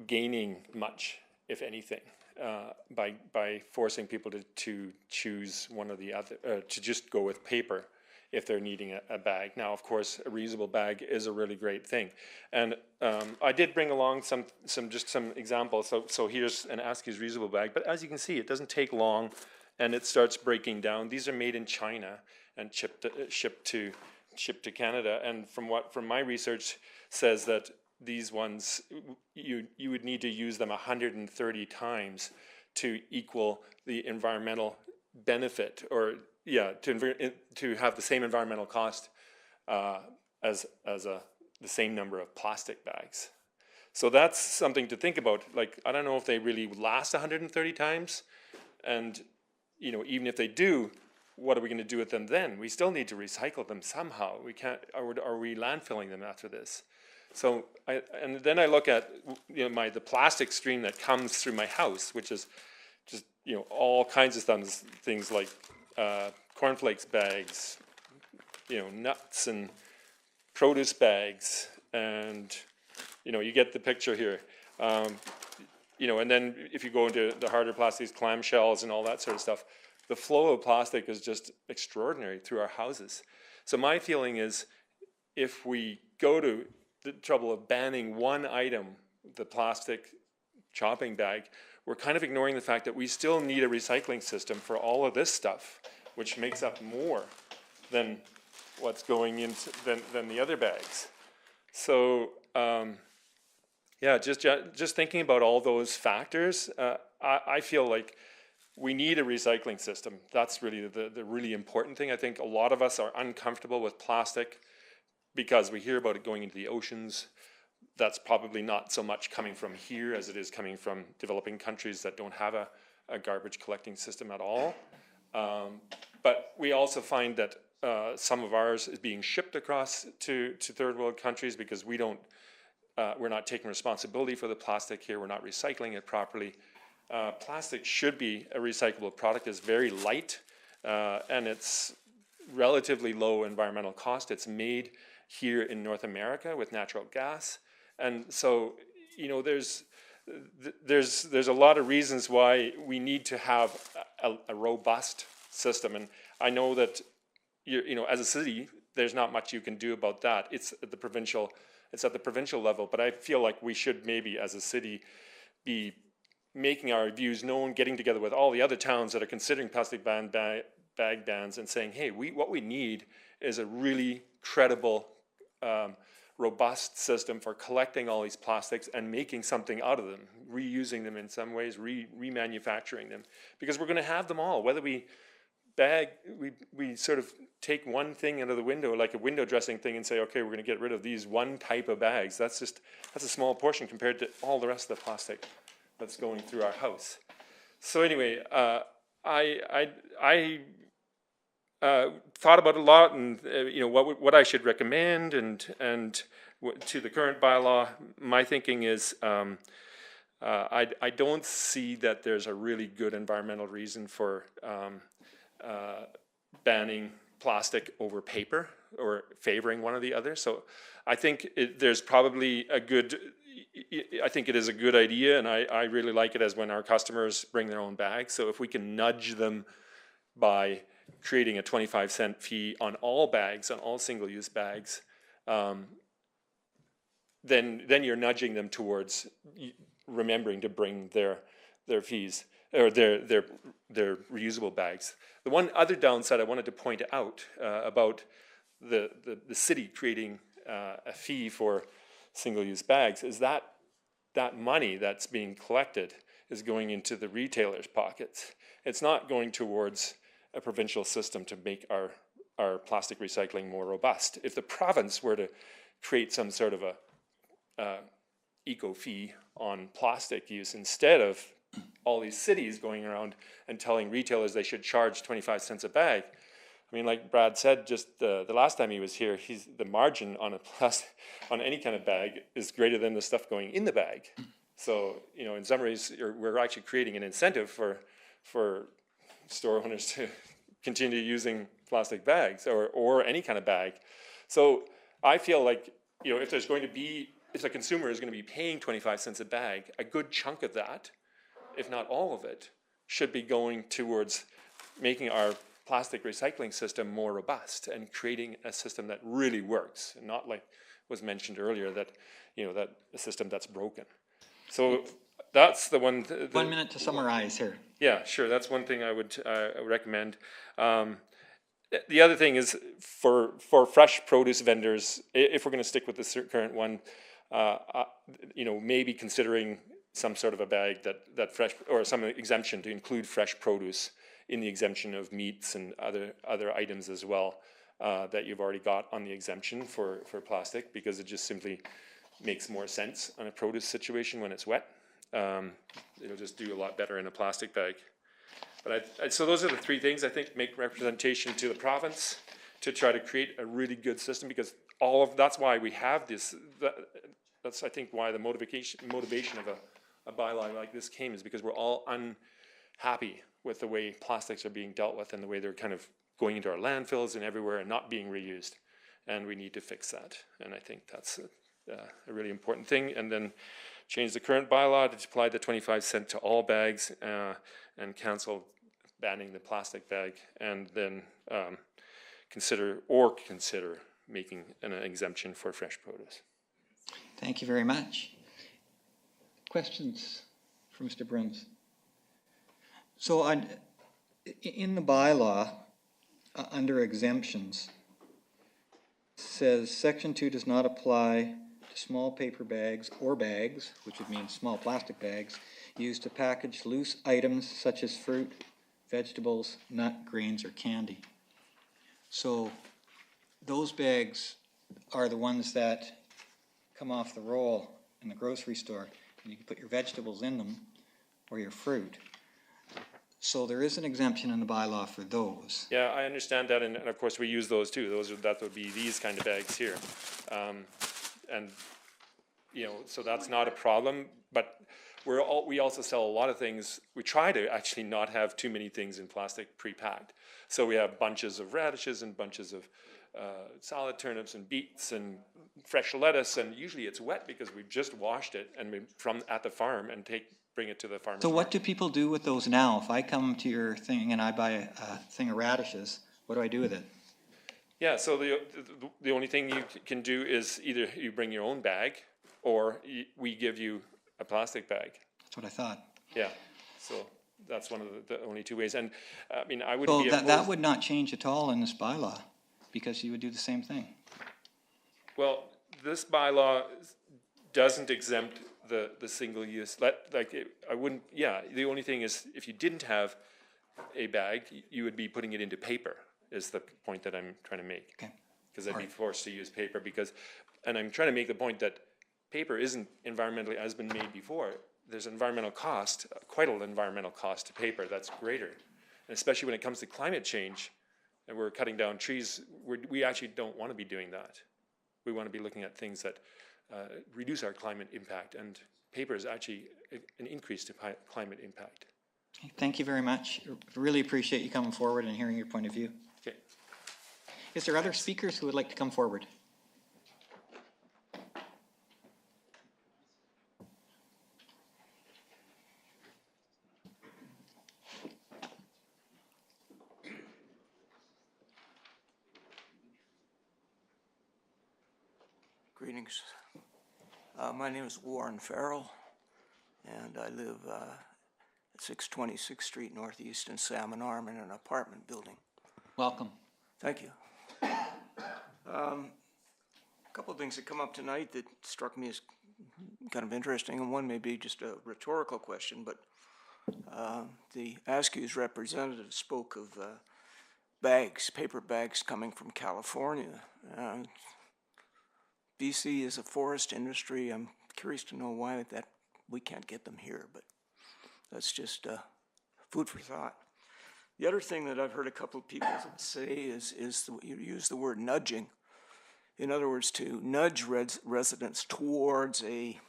gaining much, if anything, by forcing people to choose one or the other, to just go with paper if they're needing a bag. Now, of course, a reusable bag is a really great thing. And I did bring along some examples. So here's an Askew's reusable bag, but as you can see, it doesn't take long and it starts breaking down. These are made in China and shipped to Canada. And from my research says that these ones, you would need to use them 130 times to equal the environmental benefit, or to have the same environmental cost as the same number of plastic bags. So that's something to think about. Like, I don't know if they really last 130 times, and even if they do, what are we going to do with them then? We still need to recycle them somehow. We can't. Are we landfilling them after this? So then I look at the plastic stream that comes through my house, which is just all kinds of things like cornflakes bags, nuts and produce bags, and you get the picture here. And then if you go into the harder plastics, clamshells and all that sort of stuff, the flow of plastic is just extraordinary through our houses. So my feeling is, if we go to the trouble of banning one item, the plastic chopping bag, we're kind of ignoring the fact that we still need a recycling system for all of this stuff, which makes up more than what's going into than the other bags. So just thinking about all those factors, I feel like we need a recycling system. That's really the really important thing. I think a lot of us are uncomfortable with plastic because we hear about it going into the oceans. That's probably not so much coming from here as it is coming from developing countries that don't have a garbage collecting system at all. But we also find that some of ours is being shipped across to third world countries because we're not taking responsibility for the plastic here. We're not recycling it properly. Plastic should be a recyclable product. It's very light and it's relatively low environmental cost. It's made here in North America with natural gas. And so, there's a lot of reasons why we need to have a robust system. And I know that, as a city, there's not much you can do about that. It's the provincial It's at the provincial level, but I feel like we should maybe, as a city, be making our views known, getting together with all the other towns that are considering plastic bag bans and saying, hey, what we need is a really credible, robust system for collecting all these plastics and making something out of them, reusing them in some ways, remanufacturing them, because we're going to have them all, whether we sort of take one thing out of the window, like a window dressing thing, and say, okay, we're going to get rid of these one type of bags. That's a small portion compared to all the rest of the plastic that's going through our house. So anyway, I thought about it a lot, and what I should recommend, and to the current bylaw, my thinking is I don't see that there's a really good environmental reason for banning plastic over paper or favoring one or the other. So I think there's probably I think it is a good idea, and I really like it as when our customers bring their own bags. So if we can nudge them by creating a 25-cent fee on all bags, on all single-use bags, then you're nudging them towards remembering to bring their fees or their reusable bags. The one other downside I wanted to point out about the city creating a fee for single-use bags is that money that's being collected is going into the retailers' pockets. It's not going towards a provincial system to make our plastic recycling more robust. If the province were to create some sort of a eco fee on plastic use instead of all these cities going around and telling retailers they should charge 25 cents a bag. I mean, like Brad said, just the last time he was here, the margin on on any kind of bag is greater than the stuff going in the bag. So, in some ways, we're actually creating an incentive for store owners to continue using plastic bags or any kind of bag. So I feel like, if the consumer is going to be paying 25 cents a bag, a good chunk of that, if not all of it, should be going towards making our plastic recycling system more robust and creating a system that really works, and not like was mentioned earlier that that a system that's broken. So that's the one. 1 minute to summarize here. Yeah, sure. That's one thing I would recommend. The other thing is for fresh produce vendors, if we're going to stick with the current one, maybe considering some sort of a bag that fresh, or some exemption to include fresh produce in the exemption of meats and other items as well that you've already got on the exemption for plastic, because it just simply makes more sense on a produce situation when it's wet. It'll just do a lot better in a plastic bag. But so those are the three things I think make representation to the province to try to create a really good system, because that's why we have this. That's I think why the motivation of a bylaw like this came, is because we're all unhappy with the way plastics are being dealt with and the way they're kind of going into our landfills and everywhere and not being reused, and we need to fix that. And I think that's a really important thing. And then change the current bylaw to apply the 25 cent to all bags and cancel banning the plastic bag, and then consider making an exemption for fresh produce. Thank you very much. Questions for Mr. Bruns? So in the bylaw, under exemptions, says Section 2 does not apply to small paper bags or bags, which would mean small plastic bags, used to package loose items such as fruit, vegetables, nut, grains, or candy. So those bags are the ones that come off the roll in the grocery store, and you can put your vegetables in them or your fruit. So there is an exemption in the bylaw for those. Yeah, I understand that, and of course we use those too. That would be these kind of bags here, and so that's not a problem. But we also sell a lot of things. We try to actually not have too many things in plastic pre-packed. So we have bunches of radishes and bunches of salad turnips and beets and fresh lettuce, and usually it's wet because we've just washed it from at the farm and bring it to the farmer's So what market. do people do with those now? If I come to your thing and I buy a thing of radishes, what do I do with it? Yeah, so the only thing you can do is either you bring your own bag, or we give you a plastic bag. That's what I thought. Yeah, so that's one of the only two ways. And I mean, I would So be that opposed. would not change at all in this bylaw, because you would do the same thing. Well, this bylaw doesn't exempt the single use. I wouldn't. Yeah, the only thing is if you didn't have a bag, you would be putting it into paper. Is the point that I'm trying to make. Okay. Because I'd be forced to use paper and I'm trying to make the point that paper isn't environmentally as been made before. There's an environmental cost, quite an environmental cost to paper that's greater. And especially when it comes to climate change and we're cutting down trees, we actually don't want to be doing that. We want to be looking at things that reduce our climate impact, and paper is actually an increase to climate impact. Okay, thank you very much. Really appreciate you coming forward and hearing your point of view. Okay. Is there other speakers who would like to come forward? Greetings. My name is Warren Farrell, and I live at 626th Street Northeast in Salmon Arm in an apartment building. Welcome. Thank you. A couple of things that come up tonight that struck me as kind of interesting, and one may be just a rhetorical question, but the Askew's representative spoke of bags, paper bags coming from California. BC is a forest industry. I'm curious to know why that we can't get them here, but that's just food for thought. The other thing that I've heard a couple of people say is you use the word nudging. In other words, to nudge residents towards a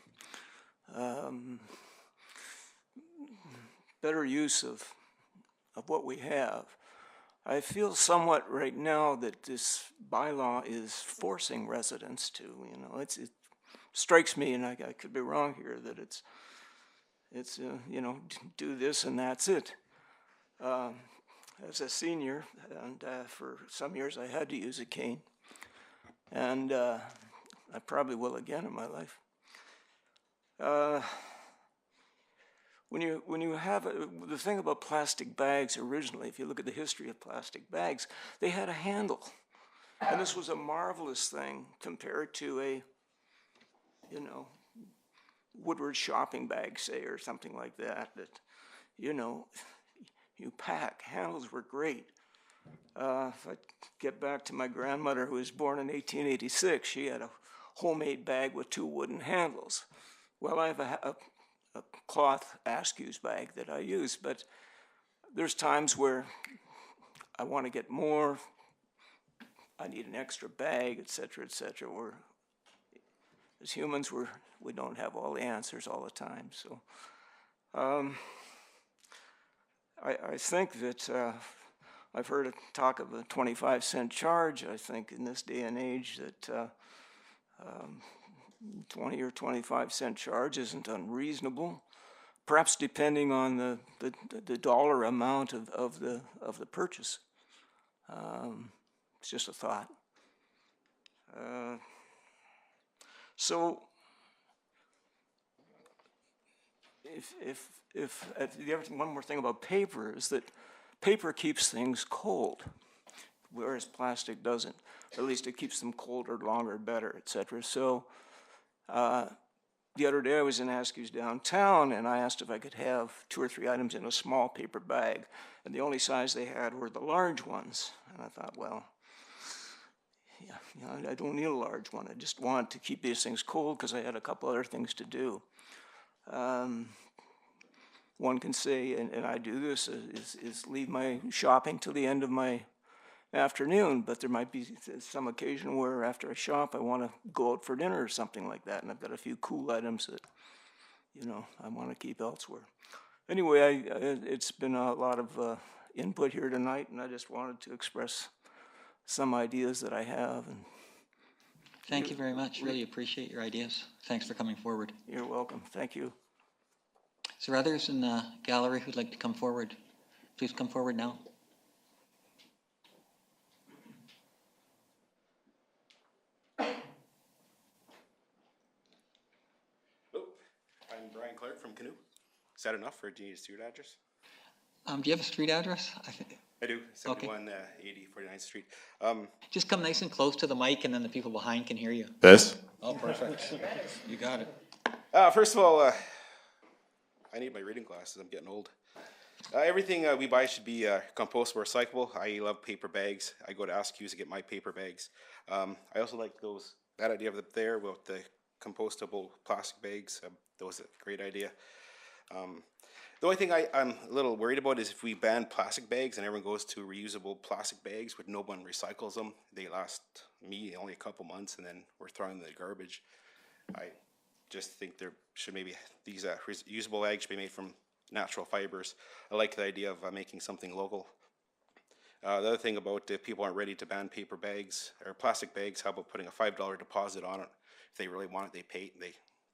better use of what we have. I feel somewhat right now that this bylaw is forcing residents to, it strikes me, and I could be wrong here, that it's do this and that's it. As a senior, and for some years I had to use a cane, and I probably will again in my life. When you have the thing about plastic bags originally, if you look at the history of plastic bags, they had a handle, and this was a marvelous thing compared to a, Woodward shopping bag, say, or something like that. That, you pack. Handles were great. If I get back to my grandmother, who was born in 1886, she had a homemade bag with 2 wooden handles. Well, I have a cloth Askew's bag that I use, but there's times where I want to get more, I need an extra bag, etc., etc. As humans, we don't have all the answers all the time. So I think that I've heard talk of a 25-cent charge. I think in this day and age that 20 or 25-cent charge isn't unreasonable, perhaps depending on the dollar amount of the purchase. It's just a thought. So one more thing about paper is that paper keeps things cold, whereas plastic doesn't. At least it keeps them colder, longer, better, etc. So the other day I was in Askew's downtown, and I asked if I could have 2 or 3 items in a small paper bag, and the only size they had were the large ones. And I thought, well, I don't need a large one. I just want to keep these things cold because I had a couple other things to do. One can say, and I do this, is leave my shopping till the end of my afternoon, but there might be some occasion where after I shop I want to go out for dinner or something like that, and I've got a few cool items that I want to keep elsewhere. Anyway, it's been a lot of input here tonight, and I just wanted to express some ideas that I have. And thank you very much. Really appreciate your ideas. Thanks for coming forward. You're welcome. Thank you. Is there others in the gallery who'd like to come forward? Please come forward now. Brian Clark from Canoe. Is that enough, or do you need a street address? Do you have a street address? I do, 7180 49th Street. Just come nice and close to the mic and then the people behind can hear you. This? Oh, perfect. You got it. First of all, I need my reading glasses. I'm getting old. Everything we buy should be compostable, recyclable. I love paper bags. I go to Askews to get my paper bags. I also like that idea of there about the compostable plastic bags. That was a great idea. The only thing I'm a little worried about is if we ban plastic bags and everyone goes to reusable plastic bags, but no one recycles them. They last me only a couple months, and then we're throwing them in the garbage. I just think there should maybe these reusable bags should be made from natural fibers. I like the idea of making something local. The other thing about if people aren't ready to ban paper bags or plastic bags, how about putting a $5 deposit on it? If they really want it, they pay it,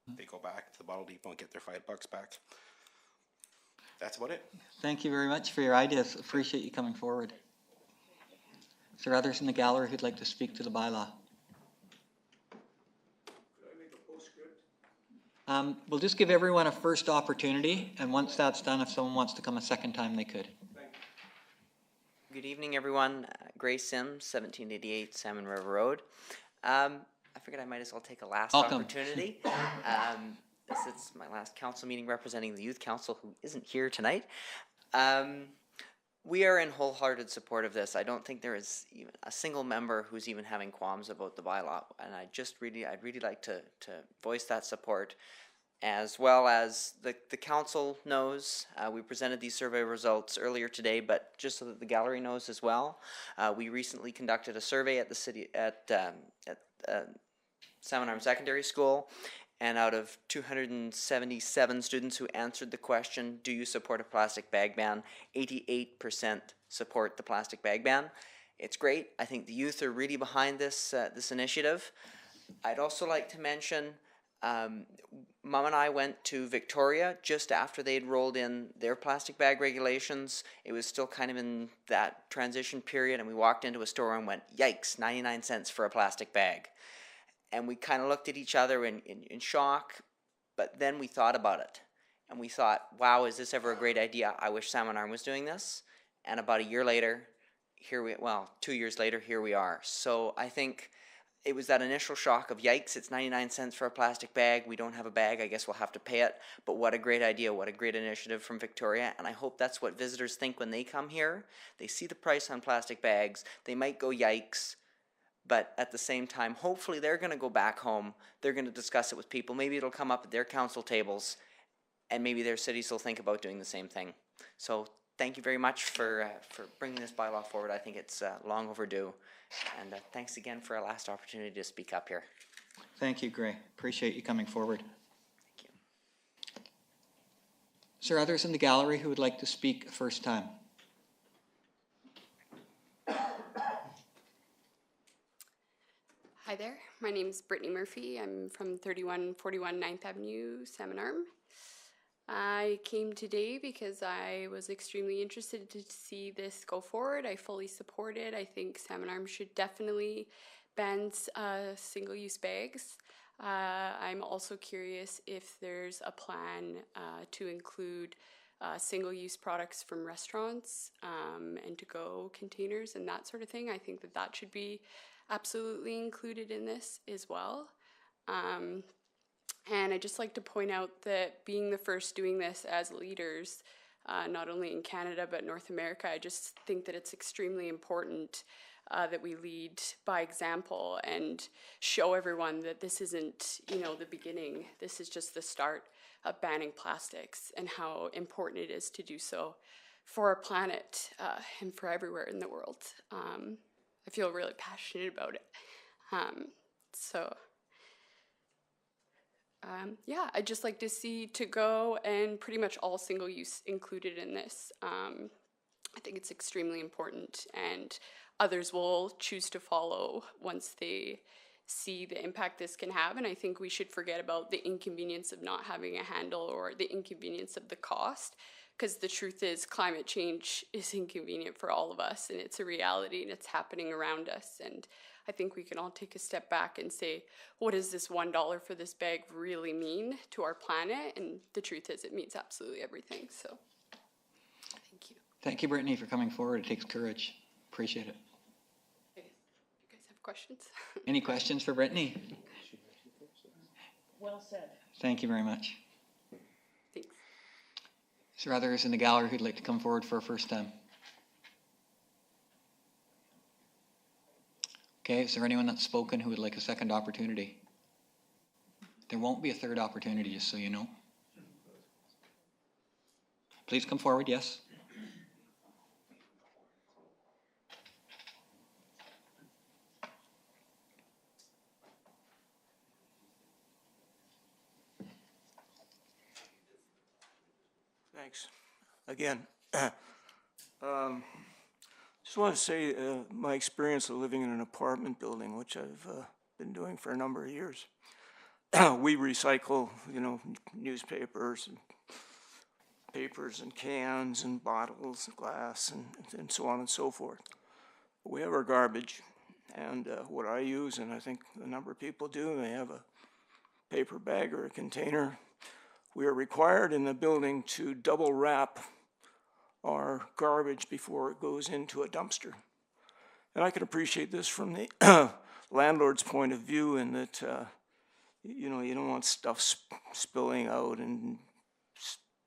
and they go back to the bottle depot and get their $5 back. That's about it. Thank you very much for your ideas. Appreciate you coming forward. Is there others in the gallery who'd like to speak to the bylaw? We'll just give everyone a first opportunity, and once that's done, if someone wants to come a second time, they could. Good evening, everyone. Gray Sims, 1788 Salmon River Road. I figured I might as well take a last opportunity. This is my last council meeting representing the Youth Council, who isn't here tonight. We are in wholehearted support of this. I don't think there is even a single member who's even having qualms about the bylaw, and I'd really like to voice that support, as well as the council knows. We presented these survey results earlier today, but just so that the gallery knows as well, we recently conducted a survey at the city at Salmon Arm Secondary School. And out of 277 students who answered the question, do you support a plastic bag ban, 88% support the plastic bag ban. It's great. I think the youth are really behind this initiative. I'd also like to mention, Mom and I went to Victoria just after they'd rolled in their plastic bag regulations. It was still kind of in that transition period, and we walked into a store and went, yikes, 99 cents for a plastic bag. And we kind of looked at each other in shock, but then we thought about it. And we thought, wow, is this ever a great idea? I wish Salmon Arm was doing this. And about a year later, 2 years later, here we are. So I think it was that initial shock of, yikes, it's 99 cents for a plastic bag. We don't have a bag. I guess we'll have to pay it. But what a great idea. What a great initiative from Victoria. And I hope that's what visitors think when they come here. They see the price on plastic bags. They might go, yikes. But at the same time, hopefully they're going to go back home. They're going to discuss it with people. Maybe it'll come up at their council tables, and maybe their cities will think about doing the same thing. So thank you very much for bringing this bylaw forward. I think it's long overdue. And thanks again for a last opportunity to speak up here. Thank you, Gray. Appreciate you coming forward. Thank you. Is there others in the gallery who would like to speak first time? Hi there, my name is Brittany Murphy. I'm from 3141 9th Avenue, Salmon Arm. I came today because I was extremely interested to see this go forward. I fully support it. I think Salmon Arm should definitely ban single-use bags. I'm also curious if there's a plan to include single-use products from restaurants and to-go containers and that sort of thing. I think that should be absolutely included in this as well. And I'd just like to point out that being the first doing this as leaders, not only in Canada but North America, I just think that it's extremely important that we lead by example and show everyone that this isn't, the beginning. This is just the start of banning plastics and how important it is to do so for our planet and for everywhere in the world. I feel really passionate about it. I'd just like to see to-go and pretty much all single use included in this. I think it's extremely important, and others will choose to follow once they see the impact this can have. And I think we should forget about the inconvenience of not having a handle or the inconvenience of the cost. because the truth is climate change is inconvenient for all of us, and it's a reality, and it's happening around us. And I think we can all take a step back and say, what does this $1 for this bag really mean to our planet? And the truth is, it means absolutely everything. So thank you. Thank you, Brittany, for coming forward. It takes courage. Appreciate it. You guys have questions? Any questions for Brittany? Well said. Thank you very much. Thanks. Is there others in the gallery who'd like to come forward for a first time? Okay, is there anyone that's spoken who would like a second opportunity? There won't be a third opportunity, just so you know. Please come forward, yes. Thanks. Again, just want to say my experience of living in an apartment building, which I've been doing for a number of years. We recycle, newspapers and papers and cans and bottles and glass and so on and so forth. We have our garbage, and what I use, and I think a number of people do, they have a paper bag or a container. We are required in the building to double wrap our garbage before it goes into a dumpster. And I can appreciate this from the landlord's point of view, in that, you don't want stuff spilling out and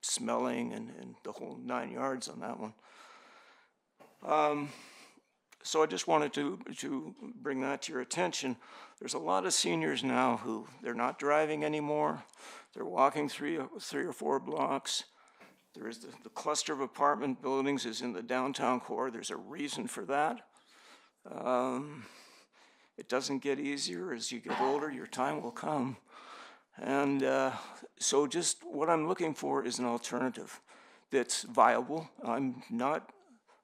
smelling and the whole 9 yards on that one. So I just wanted to bring that to your attention. There's a lot of seniors now who they're not driving anymore. They're walking three or four blocks. There is the cluster of apartment buildings is in the downtown core. There's a reason for that. It doesn't get easier as you get older. Your time will come. And so just what I'm looking for is an alternative that's viable. I'm not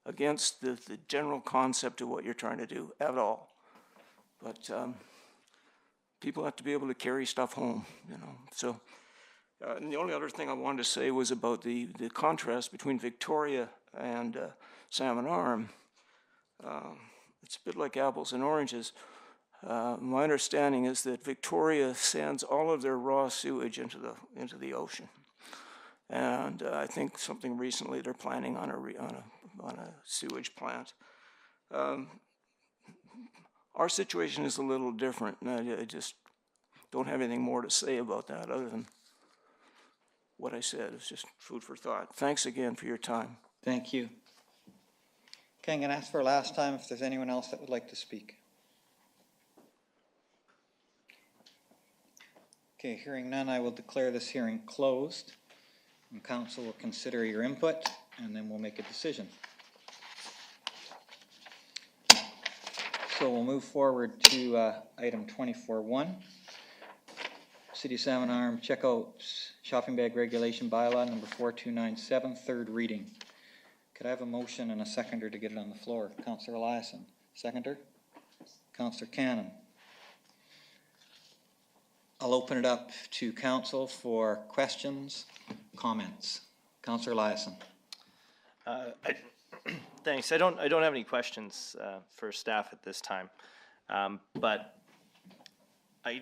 against the general concept of what you're trying to do at all. But people have to be able to carry stuff home, So and the only other thing I wanted to say was about the contrast between Victoria and Salmon Arm. It's a bit like apples and oranges. My understanding is that Victoria sends all of their raw sewage into the ocean, and I think something recently they're planning on a sewage plant. Our situation is a little different, and I just don't have anything more to say about that other than what I said. It's just food for thought. Thanks again for your time. Thank you. Okay, I'm going to ask for a last time if there's anyone else that would like to speak. Okay, hearing none, I will declare this hearing closed, and council will consider your input, and then we'll make a decision. So we'll move forward to item 24.1. City of Salmon Arm checkout shopping bag regulation bylaw number 4297, third reading. Could I have a motion and a seconder to get it on the floor? Councillor Eliason. Seconder? Councillor Cannon. I'll open it up to council for questions, comments. Councillor Eliason. Thanks. I don't have any questions for staff at this time, but I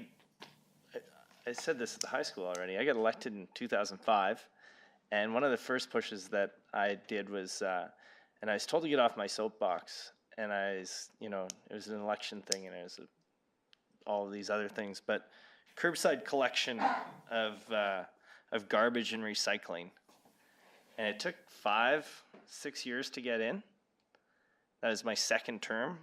said this at the high school already. I got elected in 2005, and one of the first pushes that I did was, and I was told to get off my soapbox, and it was an election thing, and it was all of these other things, but curbside collection of garbage and recycling, and it took 5-6 years to get in. That was my second term,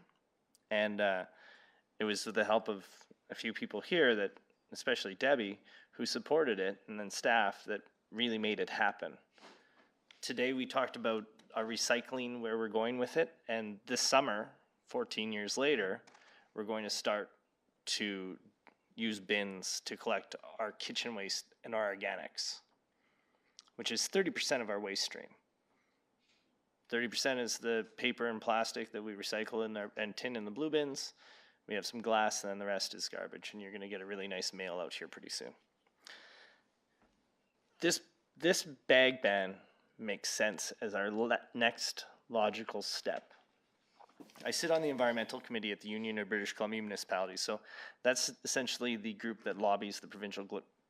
and it was with the help of a few people here, that, especially Debbie, who supported it, and then staff that really made it happen. Today we talked about our recycling, where we're going with it, and this summer, 14 years later, we're going to start to use bins to collect our kitchen waste and our organics, which is 30% of our waste stream. 30% is the paper and plastic that we recycle and tin in the blue bins. We have some glass, and then the rest is garbage, and you're going to get a really nice mail out here pretty soon. This bag ban makes sense as our next logical step. I sit on the environmental committee at the Union of British Columbia Municipalities, so that's essentially the group that lobbies the provincial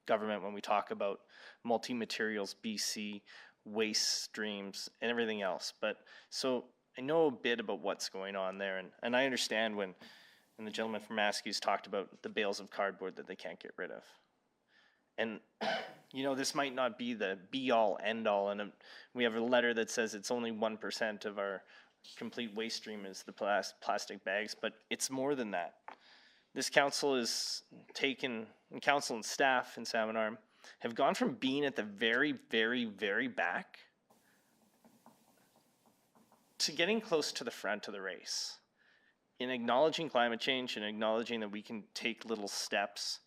government when we talk about multi-materials BC, waste streams, and everything else. But so I know a bit about what's going on there, and I understand when the gentleman from Maskey's talked about the bales of cardboard that they can't get rid of. And, you know, this might not be the be-all, end-all, and we have a letter that says it's only 1% of our complete waste stream is the plastic bags, but it's more than that. This council is taken, and council and staff in Salmon Arm have gone from being at the very, very, very back to getting close to the front of the race in acknowledging climate change and acknowledging that we can take little steps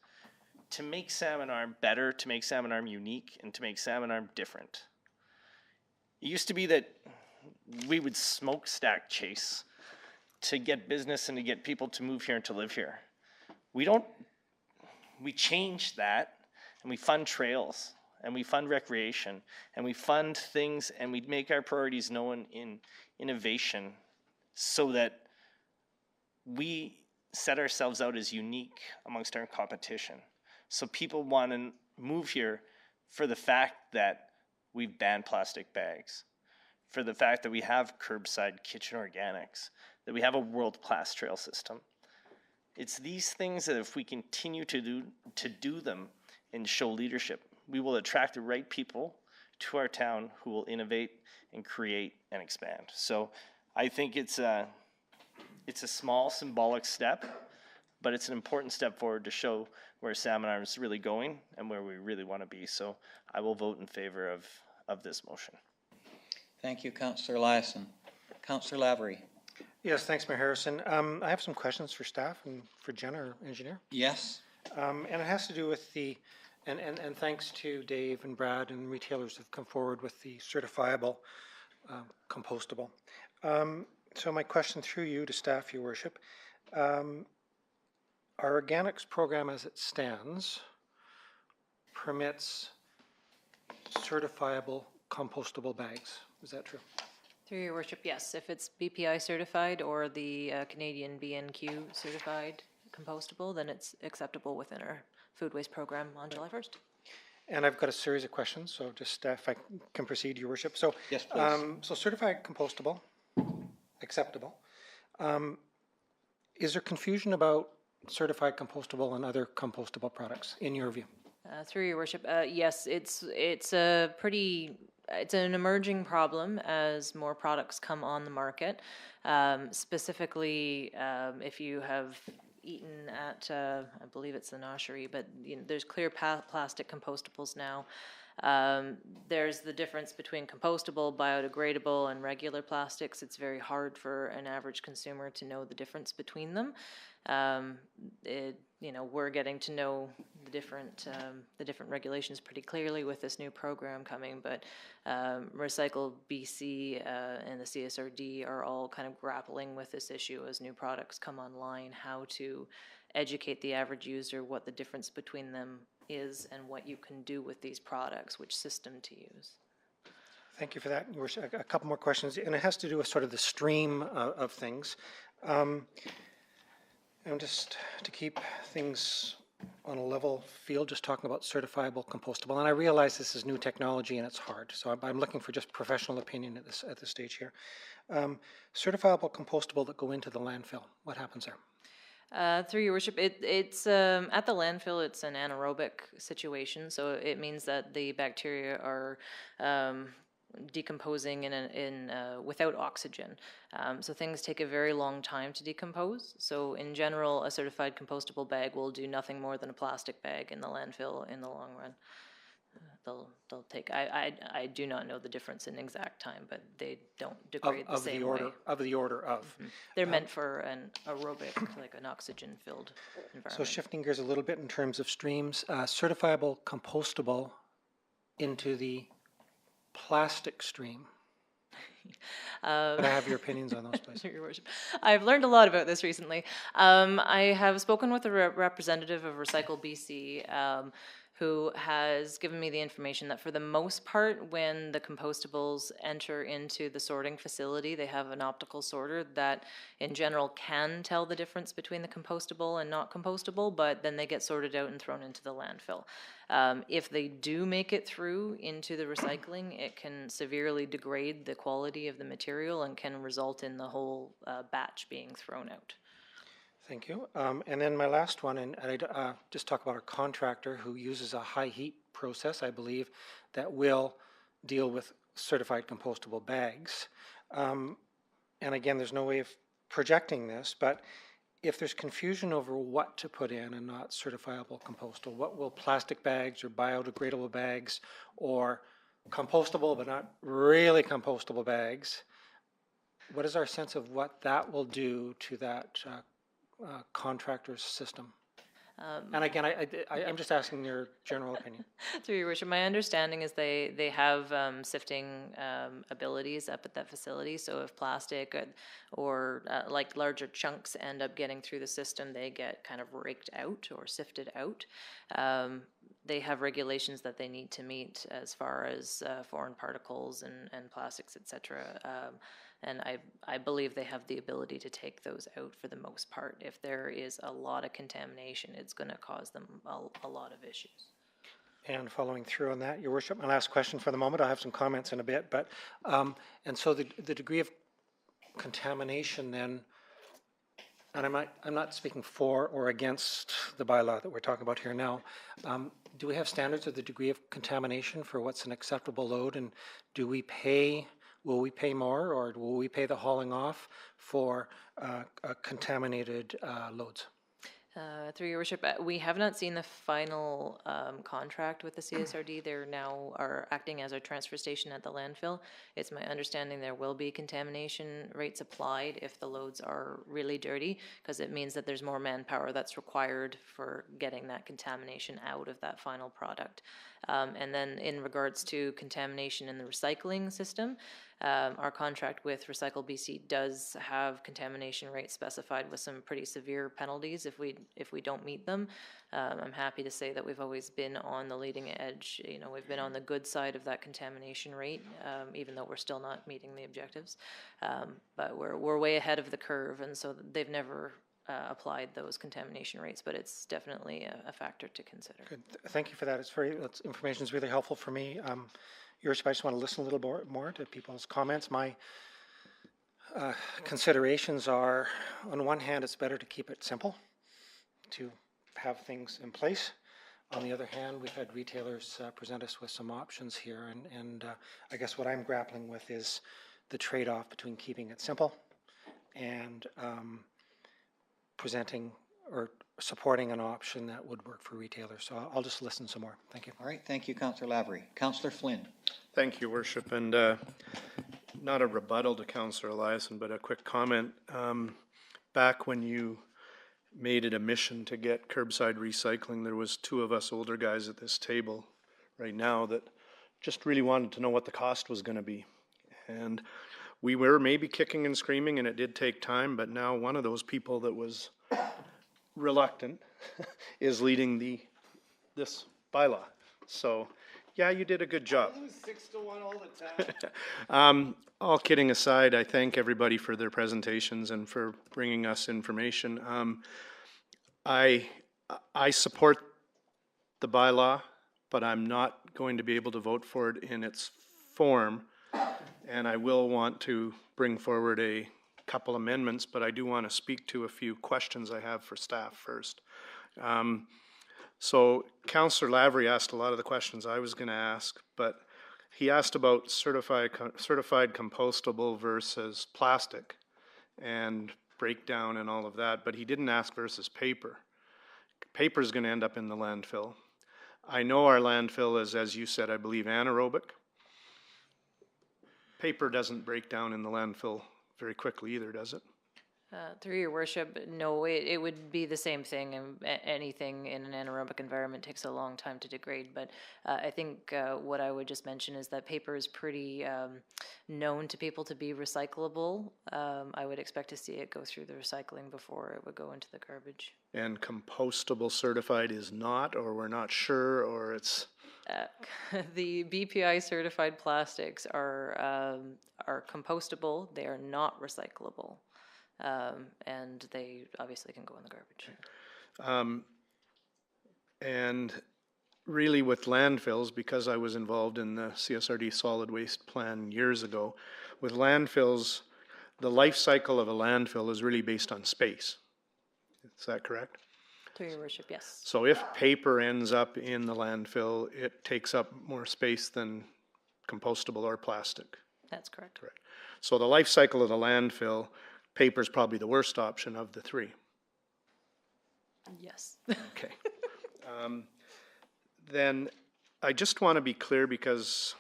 to make Salmon Arm better, to make Salmon Arm unique, and to make Salmon Arm different. It used to be that we would smokestack chase to get business and to get people to move here and to live here. We changed that, and we fund trails, and we fund recreation, and we fund things, and we make our priorities known in innovation so that we set ourselves out as unique amongst our competition. So people want to move here for the fact that we've banned plastic bags, for the fact that we have curbside kitchen organics, that we have a world-class trail system. It's these things that if we continue to do them and show leadership, we will attract the right people to our town who will innovate and create and expand. So I think it's a small symbolic step, but it's an important step forward to show where Salmon Arm is really going and where we really want to be. So I will vote in favor of this motion. Thank you, Councillor Eliason. Councillor Lavery. Yes, thanks, Mayor Harrison. I have some questions for staff and for Jenna, our engineer. Yes. And it has to do with the, and thanks to Dave and Brad and retailers have come forward with the certifiable compostable. So my question through you to staff, Your Worship, our organics program as it stands permits certifiable compostable bags. Is that true? Through Your Worship, yes. If it's BPI certified or the Canadian BNQ certified compostable, then it's acceptable within our food waste program on July 1st. And I've got a series of questions, so just if I can proceed, Your Worship. So, yes, please. So certified compostable, acceptable. Is there confusion about certified compostable and other compostable products, in your view? Through Your Worship, yes, it's an emerging problem as more products come on the market. Specifically, if you have eaten at, I believe it's the Noshery, but you know, there's clear plastic compostables now. There's the difference between compostable, biodegradable, and regular plastics. It's very hard for an average consumer to know the difference between them. You know, we're getting to know the different regulations pretty clearly with this new program coming, but Recycle BC and the CSRD are all kind of grappling with this issue as new products come online, how to educate the average user what the difference between them is and what you can do with these products, which system to use. Thank you for that. A couple more questions, and it has to do with sort of the stream of things. And just to keep things on a level field, just talking about certifiable compostable, and I realize this is new technology and it's hard, so I'm looking for just professional opinion at this stage here. Certifiable compostable that go into the landfill, what happens there? Through Your Worship, it's at the landfill. It's an anaerobic situation, so it means that the bacteria are decomposing without oxygen. So things take a very long time to decompose. So in general, a certified compostable bag will do nothing more than a plastic bag in the landfill in the long run. They'll take. I do not know the difference in exact time, but they don't degrade the same way. Of the order of. Mm-hmm. They're meant for an aerobic, like an oxygen-filled environment. So shifting gears a little bit in terms of streams, certifiable compostable into the plastic stream. But I have your opinions on those, please. Your Worship. I've learned a lot about this recently. I have spoken with a representative of Recycle BC who has given me the information that for the most part, when the compostables enter into the sorting facility, they have an optical sorter that in general can tell the difference between the compostable and not compostable, but then they get sorted out and thrown into the landfill. If they do make it through into the recycling, it can severely degrade the quality of the material and can result in the whole batch being thrown out. Thank you. And then my last one, and I just talk about a contractor who uses a high heat process, I believe, that will deal with certified compostable bags. And again, there's no way of projecting this, but if there's confusion over what to put in and not certifiable compostable, what will plastic bags or biodegradable bags or compostable but not really compostable bags, what is our sense of what that will do to that contractor's system? And again, I'm just asking your general opinion. Through your worship, my understanding is they have sifting abilities up at that facility. So if plastic or like larger chunks end up getting through the system, they get kind of raked out or sifted out. They have regulations that they need to meet as far as foreign particles and plastics, etc. And I believe they have the ability to take those out for the most part. If there is a lot of contamination, it's going to cause them a lot of issues. And following through on that, Your Worship, my last question for the moment, I'll have some comments in a bit, but, and so the degree of contamination then, and I'm not speaking for or against the bylaw that we're talking about here now, do we have standards of the degree of contamination for what's an acceptable load, and will we pay more, or will we pay the hauling off for contaminated loads? Through your worship, we have not seen the final contract with the CSRD. They're now are acting as our transfer station at the landfill. It's my understanding there will be contamination rates applied if the loads are really dirty, because it means that there's more manpower that's required for getting that contamination out of that final product. And then in regards to contamination in the recycling system, our contract with Recycle BC does have contamination rates specified with some pretty severe penalties if we don't meet them. I'm happy to say that we've always been on the leading edge. You know, we've been on the good side of that contamination rate, even though we're still not meeting the objectives. But we're way ahead of the curve, and so they've never applied those contamination rates, but it's definitely a factor to consider. Good. Thank you for that. That information is really helpful for me. I just want to listen a little more to people's comments. My considerations are, on one hand, it's better to keep it simple, to have things in place. On the other hand, we've had retailers present us with some options here, and I guess what I'm grappling with is the trade-off between keeping it simple and presenting or supporting an option that would work for retailers. So I'll just listen some more. Thank you. All right, thank you, Councillor Lavery. Councillor Flynn. Thank you, Worship, and not a rebuttal to Councillor Eliason, but a quick comment. Back when you made it a mission to get curbside recycling, there was two of us older guys at this table right now that just really wanted to know what the cost was going to be. And we were maybe kicking and screaming, and it did take time, but now one of those people that was reluctant is leading this bylaw. So, yeah, you did a good job. 6-1 all the time. All kidding aside, I thank everybody for their presentations and for bringing us information. I support the bylaw, but I'm not going to be able to vote for it in its form, and I will want to bring forward a couple amendments, but I do want to speak to a few questions I have for staff first. So Councillor Lavery asked a lot of the questions I was going to ask, but he asked about certified compostable versus plastic and breakdown and all of that, but he didn't ask versus paper. Paper is going to end up in the landfill. I know our landfill is, as you said, I believe anaerobic. Paper doesn't break down in the landfill very quickly either, does it? Through your worship, no, it would be the same thing. Anything in an anaerobic environment takes a long time to degrade. But I think what I would just mention is that paper is pretty known to people to be recyclable. I would expect to see it go through the recycling before it would go into the garbage. And compostable certified is not, or we're not sure, or it's... The BPI certified plastics are compostable. They are not recyclable. And they obviously can go in the garbage. And really with landfills, because I was involved in the CSRD solid waste plan years ago, with landfills, the life cycle of a landfill is really based on space. Is that correct? Through your worship, yes. So if paper ends up in the landfill, it takes up more space than compostable or plastic. That's correct. Correct. So the life cycle of the landfill, paper is probably the worst option of the three. Yes. Okay. Then I just want to be clear, because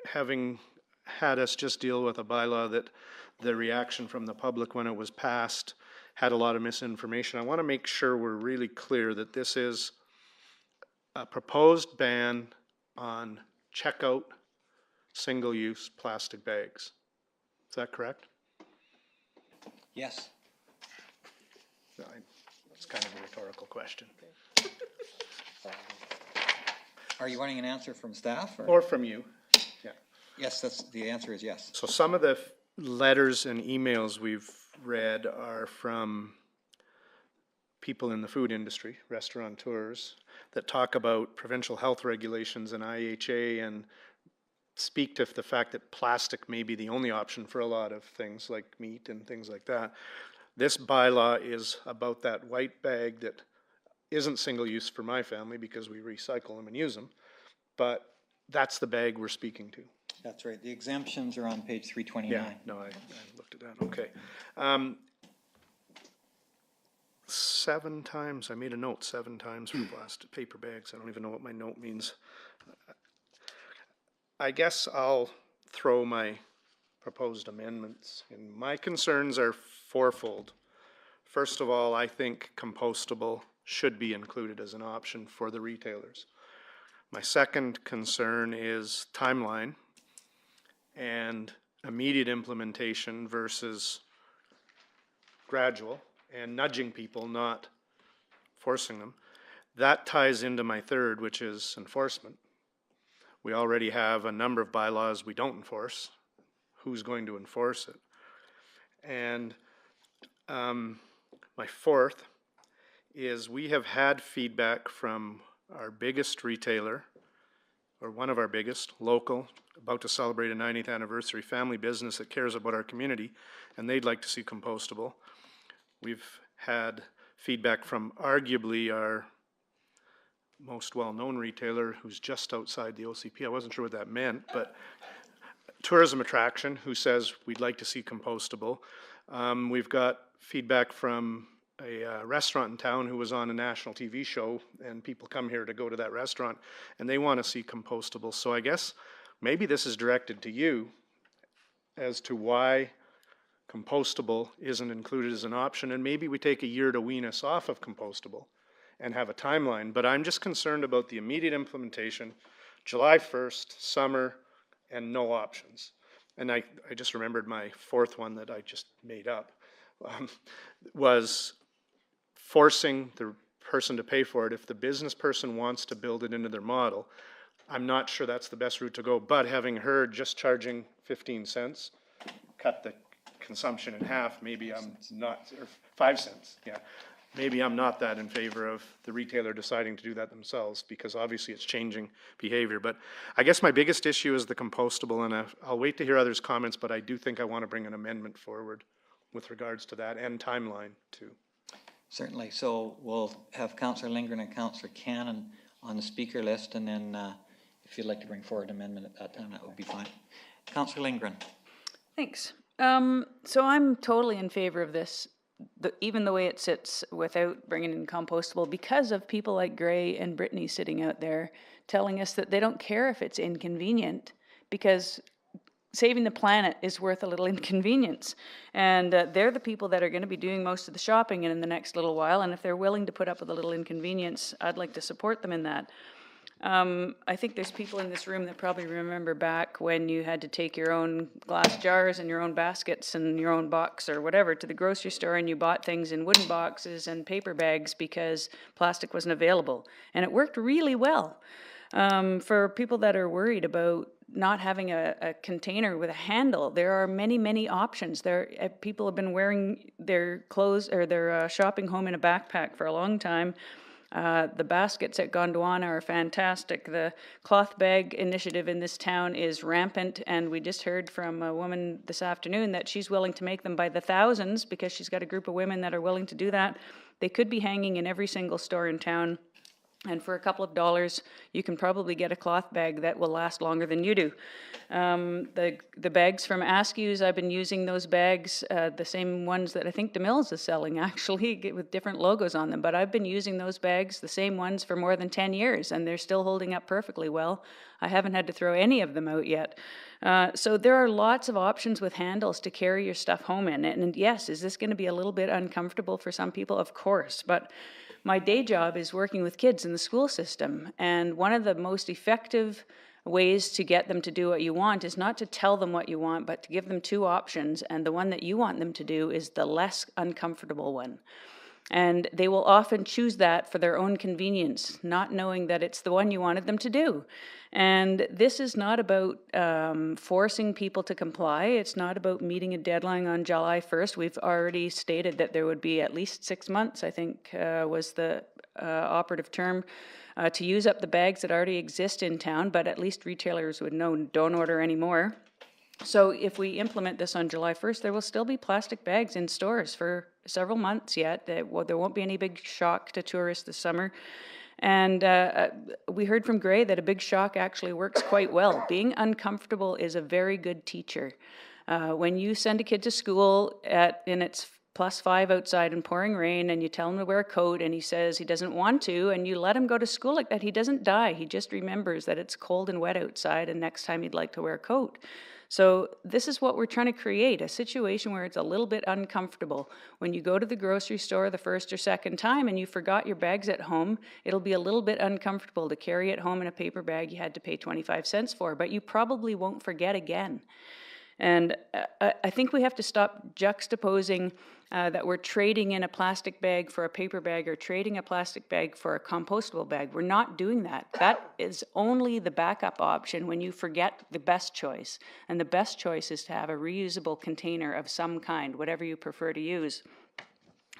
having had us just deal with a bylaw that the reaction from the public when it was passed had a lot of misinformation, I want to make sure we're really clear that this is a proposed ban on checkout single-use plastic bags. Is that correct? Yes. It's kind of a rhetorical question. Are you wanting an answer from staff? Or from you? Yeah. Yes, the answer is yes. So some of the letters and emails we've read are from people in the food industry, restaurateurs, that talk about provincial health regulations and IHA and speak to the fact that plastic may be the only option for a lot of things like meat and things like that. This bylaw is about that white bag that isn't single use for my family because we recycle them and use them, but that's the bag we're speaking to. That's right. The exemptions are on page 329. Yeah, no, I looked at that. Okay. 7 times, I made a note 7 times for plastic paper bags. I don't even know what my note means. I guess I'll throw my proposed amendments in. My concerns are fourfold. First of all, I think compostable should be included as an option for the retailers. My second concern is timeline and immediate implementation versus gradual, and nudging people, not forcing them. That ties into my third, which is enforcement. We already have a number of bylaws we don't enforce. Who's going to enforce it? And my fourth is we have had feedback from our biggest retailer, or one of our biggest, local, about to celebrate a 90th anniversary, family business that cares about our community, and they'd like to see compostable. We've had feedback from arguably our most well-known retailer who's just outside the OCP. I wasn't sure what that meant, but tourism attraction who says we'd like to see compostable. We've got feedback from a restaurant in town who was on a national TV show, and people come here to go to that restaurant, and they want to see compostable. So I guess maybe this is directed to you as to why compostable isn't included as an option, and maybe we take a year to wean us off of compostable and have a timeline. But I'm just concerned about the immediate implementation, July 1st, summer, and no options. And I just remembered my fourth one that I just made up, was forcing the person to pay for it. If the business person wants to build it into their model, I'm not sure that's the best route to go, but having heard just charging 15 cents, cut the consumption in half, maybe I'm not, or 5 cents, yeah. Maybe I'm not that in favor of the retailer deciding to do that themselves, because obviously it's changing behavior. But I guess my biggest issue is the compostable, and I'll wait to hear others' comments, but I do think I want to bring an amendment forward with regards to that, and timeline too. Certainly. So we'll have Councillor Lindgren and Councillor Cannon on the speaker list, and then if you'd like to bring forward an amendment at that time, that would be fine. Councillor Lindgren. Thanks. So I'm totally in favor of this, even the way it sits without bringing in compostable, because of people like Gray and Brittany sitting out there telling us that they don't care if it's inconvenient, because saving the planet is worth a little inconvenience. And they're the people that are going to be doing most of the shopping in the next little while. And if they're willing to put up with a little inconvenience, I'd like to support them in that. I think there's people in this room that probably remember back when you had to take your own glass jars and your own baskets and your own box or whatever to the grocery store, and you bought things in wooden boxes and paper bags because plastic wasn't available. And it worked really well. For people that are worried about not having a container with a handle, there are many, many options. People have been wearing their clothes or their shopping home in a backpack for a long time. The baskets at Gondwana are fantastic. The cloth bag initiative in this town is rampant, and we just heard from a woman this afternoon that she's willing to make them by the thousands because she's got a group of women that are willing to do that. They could be hanging in every single store in town. And for a couple of dollars, you can probably get a cloth bag that will last longer than you do. The bags from Askew's, I've been using those bags, the same ones that I think DeMills is selling, actually, with different logos on them. But I've been using those bags, the same ones, for more than 10 years, and they're still holding up perfectly well. I haven't had to throw any of them out yet. So there are lots of options with handles to carry your stuff home in. And yes, is this going to be a little bit uncomfortable for some people? Of course. But my day job is working with kids in the school system, and one of the most effective ways to get them to do what you want is not to tell them what you want, but to give them two options, and the one that you want them to do is the less uncomfortable one. And they will often choose that for their own convenience, not knowing that it's the one you wanted them to do. And this is not about forcing people to comply. It's not about meeting a deadline on July 1st. We've already stated that there would be at least 6 months, I think was the operative term, to use up the bags that already exist in town, but at least retailers would know, don't order any more. So if we implement this on July 1st, there will still be plastic bags in stores for several months yet. There won't be any big shock to tourists this summer. And we heard from Gray that a big shock actually works quite well. Being uncomfortable is a very good teacher. When you send a kid to school and it's +5 outside and pouring rain, and you tell him to wear a coat and he says he doesn't want to, and you let him go to school like that, he doesn't die. He just remembers that it's cold and wet outside, and next time he'd like to wear a coat. So this is what we're trying to create, a situation where it's a little bit uncomfortable. When you go to the grocery store the first or second time and you forgot your bags at home, it'll be a little bit uncomfortable to carry it home in a paper bag you had to pay 25 cents for, but you probably won't forget again. And I think we have to stop juxtaposing that we're trading in a plastic bag for a paper bag or trading a plastic bag for a compostable bag. We're not doing that. That is only the backup option when you forget the best choice. And the best choice is to have a reusable container of some kind, whatever you prefer to use.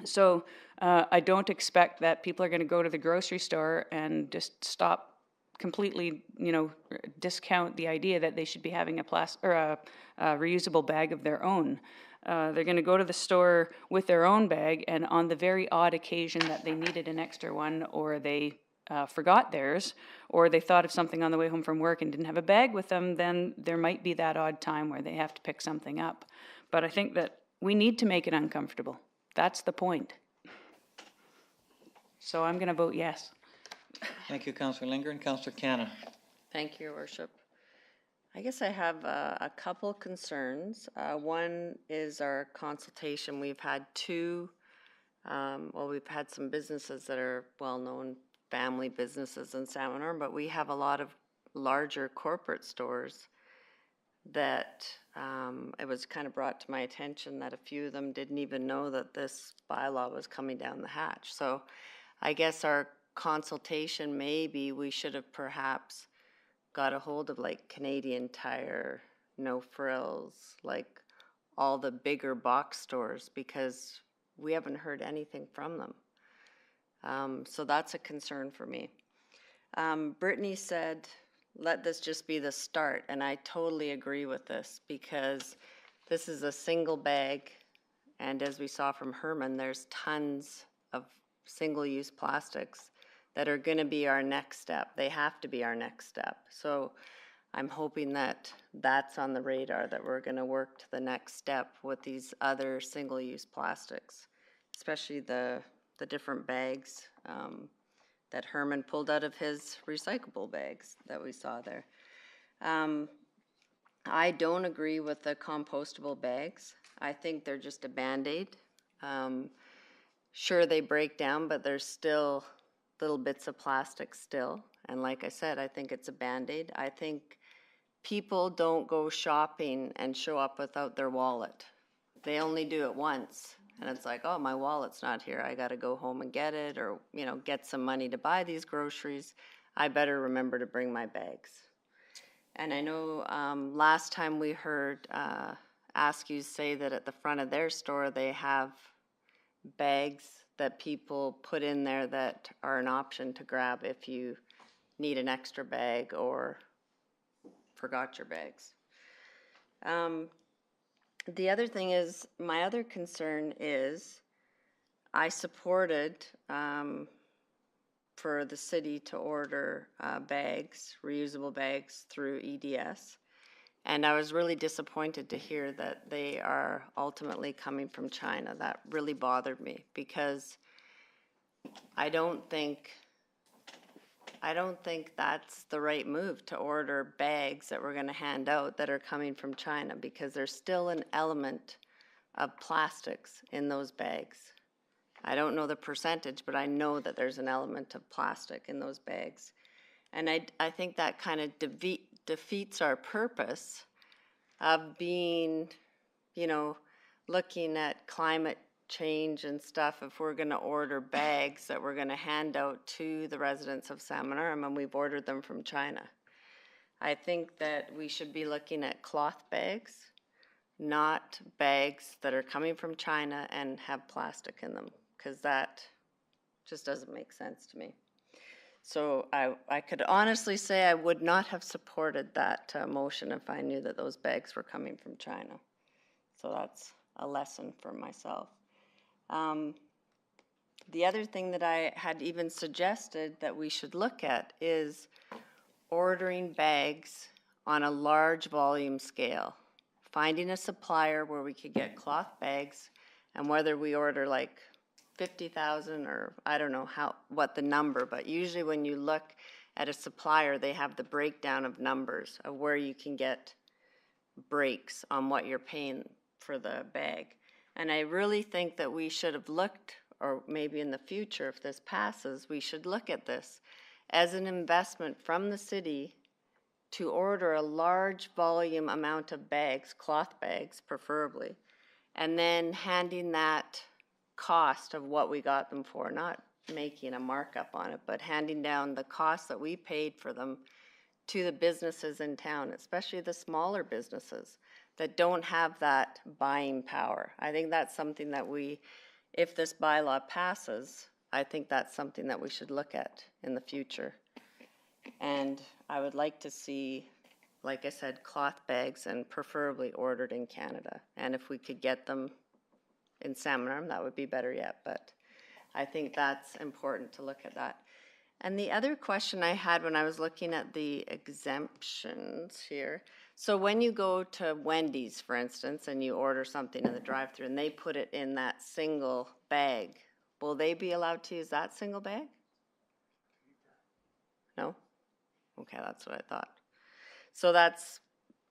So I don't expect that people are going to go to the grocery store and just stop completely, discount the idea that they should be having a reusable bag of their own. They're going to go to the store with their own bag, and on the very odd occasion that they needed an extra one, or they forgot theirs, or they thought of something on the way home from work and didn't have a bag with them, then there might be that odd time where they have to pick something up. But I think that we need to make it uncomfortable. That's the point. So I'm going to vote yes. Thank you, Councillor Lindgren. Councillor Canna. Thank you, Your Worship. I guess I have a couple concerns. One is our consultation. We've had we've had some businesses that are well-known family businesses in Salmon Arm, but we have a lot of larger corporate stores that it was kind of brought to my attention that a few of them didn't even know that this bylaw was coming down the hatch. So I guess our consultation, maybe we should have perhaps got a hold of like Canadian Tire, No Frills, like all the bigger box stores, because we haven't heard anything from them. So that's a concern for me. Brittany said, let this just be the start, and I totally agree with this, because this is a single bag, and as we saw from Herman, there's tons of single-use plastics that are going to be our next step. They have to be our next step. So I'm hoping that that's on the radar, that we're going to work to the next step with these other single-use plastics, especially the different bags that Herman pulled out of his recyclable bags that we saw there. I don't agree with the compostable bags. I think they're just a Band-Aid. Sure, they break down, but there's still little bits of plastic still. And like I said, I think it's a Band-Aid. I think people don't go shopping and show up without their wallet. They only do it once. And it's like, oh, my wallet's not here. I got to go home and get it, or, you know, get some money to buy these groceries. I better remember to bring my bags. And I know last time we heard Askews say that at the front of their store they have bags that people put in there that are an option to grab if you need an extra bag or forgot your bags. The other thing is, my other concern is I supported for the city to order bags, reusable bags through EDS. And I was really disappointed to hear that they are ultimately coming from China. That really bothered me because I don't think that's the right move to order bags that we're going to hand out that are coming from China, because there's still an element of plastics in those bags. I don't know the percentage, but I know that there's an element of plastic in those bags. And I think that kind of defeats our purpose of being, you know, looking at climate change and stuff if we're going to order bags that we're going to hand out to the residents of Salmon Arm, and we've ordered them from China. I think that we should be looking at cloth bags, not bags that are coming from China and have plastic in them, because that just doesn't make sense to me. So I could honestly say I would not have supported that motion if I knew that those bags were coming from China. So that's a lesson for myself. The other thing that I had even suggested that we should look at is ordering bags on a large volume scale, finding a supplier where we could get cloth bags, and whether we order like 50,000 or I don't know what the number, but usually when you look at a supplier, they have the breakdown of numbers of where you can get breaks on what you're paying for the bag. And I really think that we should have looked, or maybe in the future if this passes, we should look at this as an investment from the city to order a large volume amount of bags, cloth bags preferably, and then handing that cost of what we got them for, not making a markup on it, but handing down the cost that we paid for them to the businesses in town, especially the smaller businesses that don't have that buying power. I think that's something that if this bylaw passes, I think that's something that we should look at in the future. And I would like to see, like I said, cloth bags, and preferably ordered in Canada. And if we could get them in Salmon Arm, that would be better yet. But I think that's important to look at that. And the other question I had when I was looking at the exemptions here, so when you go to Wendy's, for instance, and you order something in the drive-thru and they put it in that single bag, will they be allowed to use that single bag? No? Okay, that's what I thought. So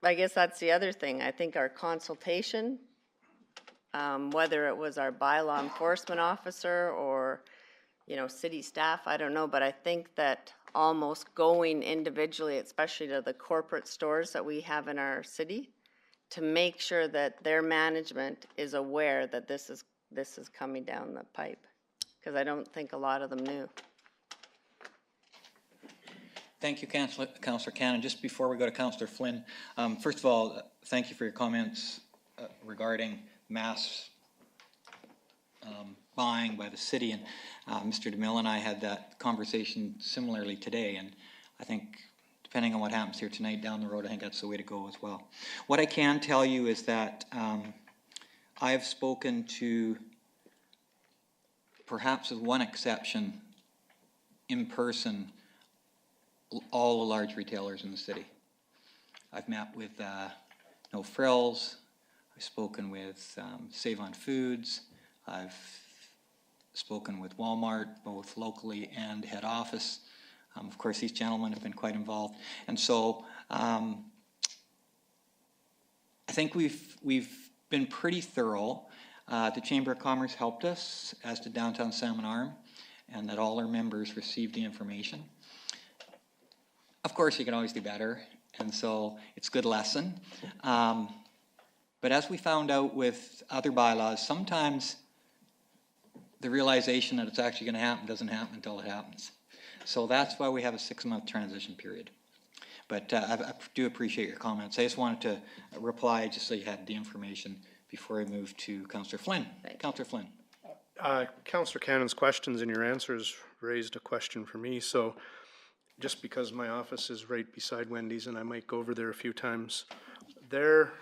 I guess that's the other thing. I think our consultation, whether it was our bylaw enforcement officer or, you know, city staff, I don't know, but I think that almost going individually, especially to the corporate stores that we have in our city, to make sure that their management is aware that this is coming down the pipe, because I don't think a lot of them knew. Thank you, Councillor Cannon. Just before we go to Councillor Flynn, first of all, thank you for your comments regarding mass buying by the city, and Mr. DeMille and I had that conversation similarly today, and I think depending on what happens here tonight down the road, I think that's the way to go as well. What I can tell you is that I have spoken to, perhaps with one exception, in person, all the large retailers in the city. I've met with No Frills, I've spoken with Save On Foods, I've spoken with Walmart, both locally and head office. Of course, these gentlemen have been quite involved. And so I think we've been pretty thorough. The Chamber of Commerce helped us, as did Downtown Salmon Arm, and that all our members received the information. Of course, you can always do better, and so it's a good lesson. But as we found out with other bylaws, sometimes the realization that it's actually going to happen doesn't happen until it happens. So that's why we have a 6-month transition period. But I do appreciate your comments. I just wanted to reply just so you had the information before I move to Councillor Flynn. Councillor Flynn. Councillor Cannon's questions and your answers raised a question for me. So just because my office is right beside Wendy's and I might go over there a few times, their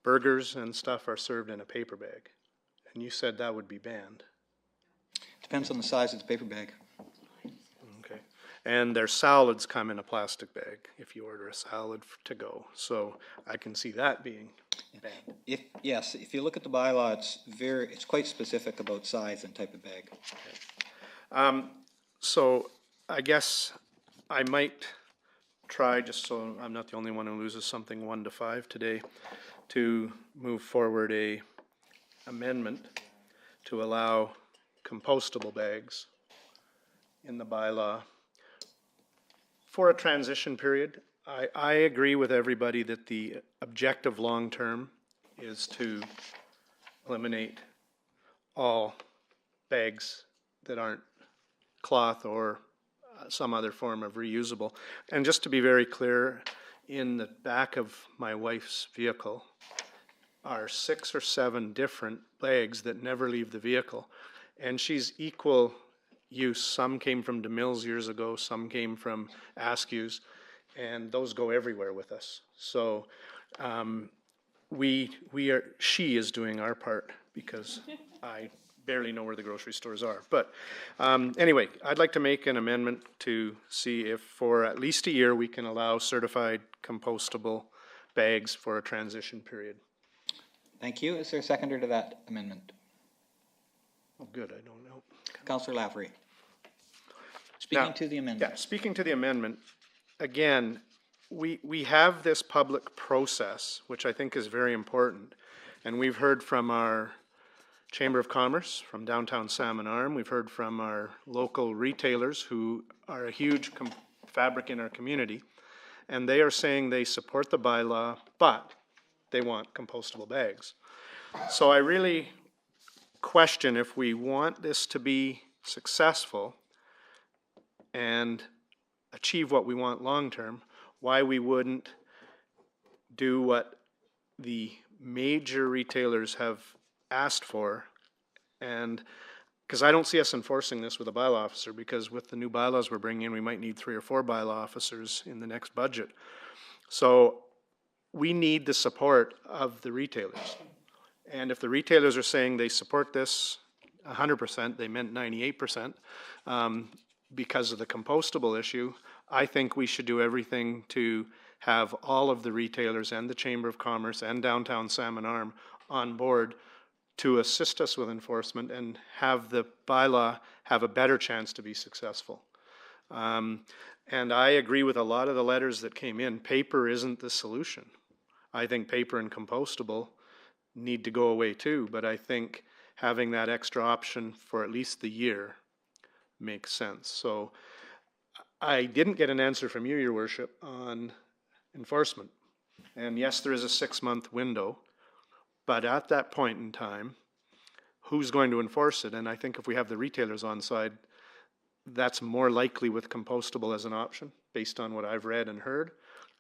burgers and stuff are served in a paper bag. And you said that would be banned. Depends on the size of the paper bag. Okay. And their salads come in a plastic bag if you order a salad to go. So I can see that being banned. If you look at the bylaw, it's quite specific about size and type of bag. Okay. So I guess I might try, just so I'm not the only one who loses something 1 to 5 today, to move forward a amendment to allow compostable bags in the bylaw for a transition period. I agree with everybody that the objective long-term is to eliminate all bags that aren't cloth or some other form of reusable. And just to be very clear, in the back of my wife's vehicle are 6 or 7 different bags that never leave the vehicle. And she's equal use. Some came from DeMille's years ago, some came from Askew's, and those go everywhere with us. So she is doing our part because I barely know where the grocery stores are. But anyway, I'd like to make an amendment to see if for at least a year we can allow certified compostable bags for a transition period. Thank you. Is there a seconder to that amendment? Oh, good. I don't know. Councillor Lavery. Speaking to the amendment. Yeah, speaking to the amendment, again, we have this public process, which I think is very important. And we've heard from our Chamber of Commerce, from Downtown Salmon Arm. We've heard from our local retailers who are a huge fabric in our community. And they are saying they support the bylaw, but they want compostable bags. So I really question if we want this to be successful and achieve what we want long-term, why we wouldn't do what the major retailers have asked for. And because I don't see us enforcing this with a bylaw officer, because with the new bylaws we're bringing in, we might need 3 or 4 bylaw officers in the next budget. So we need the support of the retailers. And if the retailers are saying they support this 100%, they meant 98%, because of the compostable issue, I think we should do everything to have all of the retailers and the Chamber of Commerce and Downtown Salmon Arm on board to assist us with enforcement and have the bylaw have a better chance to be successful. And I agree with a lot of the letters that came in. Paper isn't the solution. I think paper and compostable need to go away too, but I think having that extra option for at least the year makes sense. So I didn't get an answer from you, Your Worship, on enforcement. And yes, there is a 6-month window, but at that point in time, who's going to enforce it? And I think if we have the retailers on side, that's more likely with compostable as an option, based on what I've read and heard.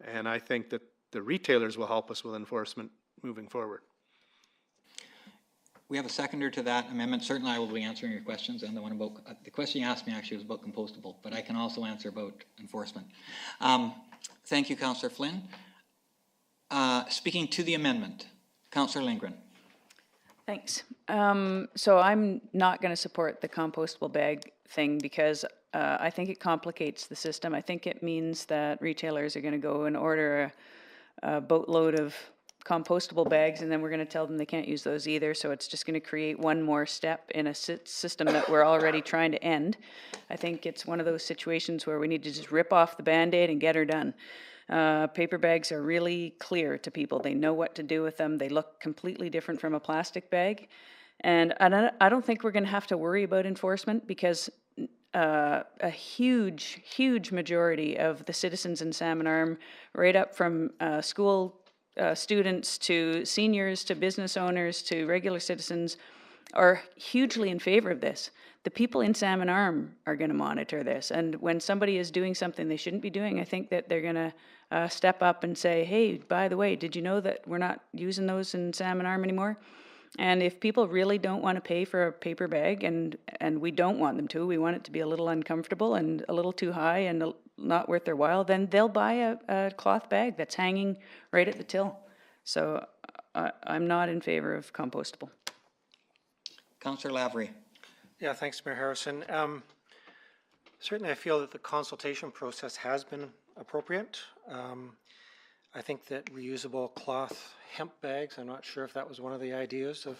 And I think that the retailers will help us with enforcement moving forward. We have a seconder to that amendment. Certainly I will be answering your questions, and the one about, the question you asked me actually was about compostable, but I can also answer about enforcement. Thank you, Councillor Flynn. Speaking to the amendment, Councillor Lindgren. Thanks. So I'm not going to support the compostable bag thing because I think it complicates the system. I think it means that retailers are going to go and order a boatload of compostable bags, and then we're going to tell them they can't use those either. So it's just going to create one more step in a system that we're already trying to end. I think it's one of those situations where we need to just rip off the Band-Aid and get her done. Paper bags are really clear to people. They know what to do with them. They look completely different from a plastic bag. And I don't think we're going to have to worry about enforcement because a huge majority of the citizens in Salmon Arm, right up from school students to seniors to business owners to regular citizens, are hugely in favor of this. The people in Salmon Arm are going to monitor this. And when somebody is doing something they shouldn't be doing, I think that they're going to step up and say, hey, by the way, did you know that we're not using those in Salmon Arm anymore? And if people really don't want to pay for a paper bag, and we don't want them to, we want it to be a little uncomfortable and a little too high and not worth their while, then they'll buy a cloth bag that's hanging right at the till. So I'm not in favor of compostable. Councillor Lavery. Yeah, thanks, Mayor Harrison. Certainly I feel that the consultation process has been appropriate. I think that reusable cloth hemp bags, I'm not sure if that was one of the ideas of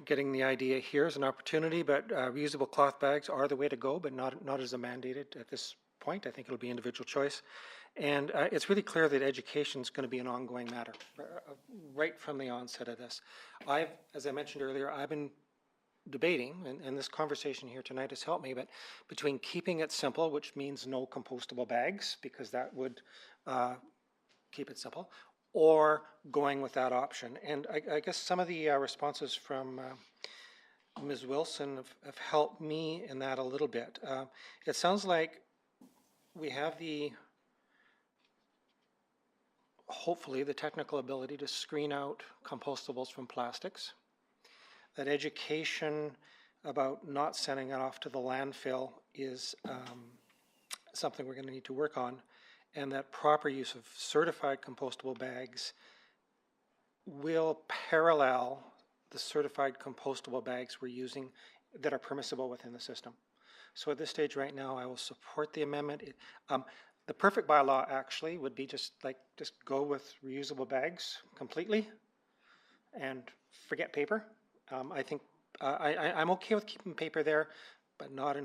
getting the idea here as an opportunity, but reusable cloth bags are the way to go, but not as a mandated at this point. I think it'll be individual choice. And it's really clear that education is going to be an ongoing matter right from the onset of this. As I mentioned earlier, I've been debating, and this conversation here tonight has helped me, but between keeping it simple, which means no compostable bags, because that would keep it simple, or going with that option. And I guess some of the responses from Ms. Wilson have helped me in that a little bit. It sounds like we have hopefully the technical ability to screen out compostables from plastics. That education about not sending it off to the landfill is something we're going to need to work on, and that proper use of certified compostable bags will parallel the certified compostable bags we're using that are permissible within the system. So at this stage right now, I will support the amendment. The perfect bylaw actually would be just go with reusable bags completely and forget paper. I think I'm okay with keeping paper there, but not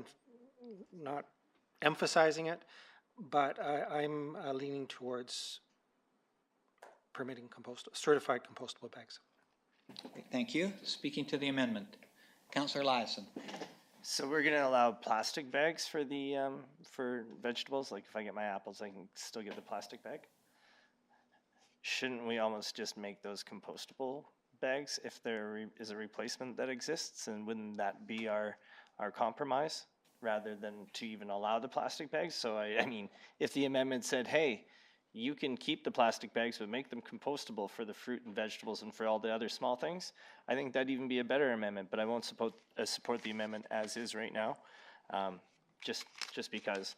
emphasizing it. But I'm leaning towards permitting certified compostable bags. Thank you. Speaking to the amendment, Councillor Eliason. So we're going to allow plastic bags for the for vegetables. Like if I get my apples, I can still get the plastic bag. Shouldn't we almost just make those compostable bags if there is a replacement that exists, and wouldn't that be our compromise rather than to even allow the plastic bags? So I mean, if the amendment said, hey, you can keep the plastic bags but make them compostable for the fruit and vegetables and for all the other small things, I think that'd even be a better amendment. But I won't support the amendment as is right now, just because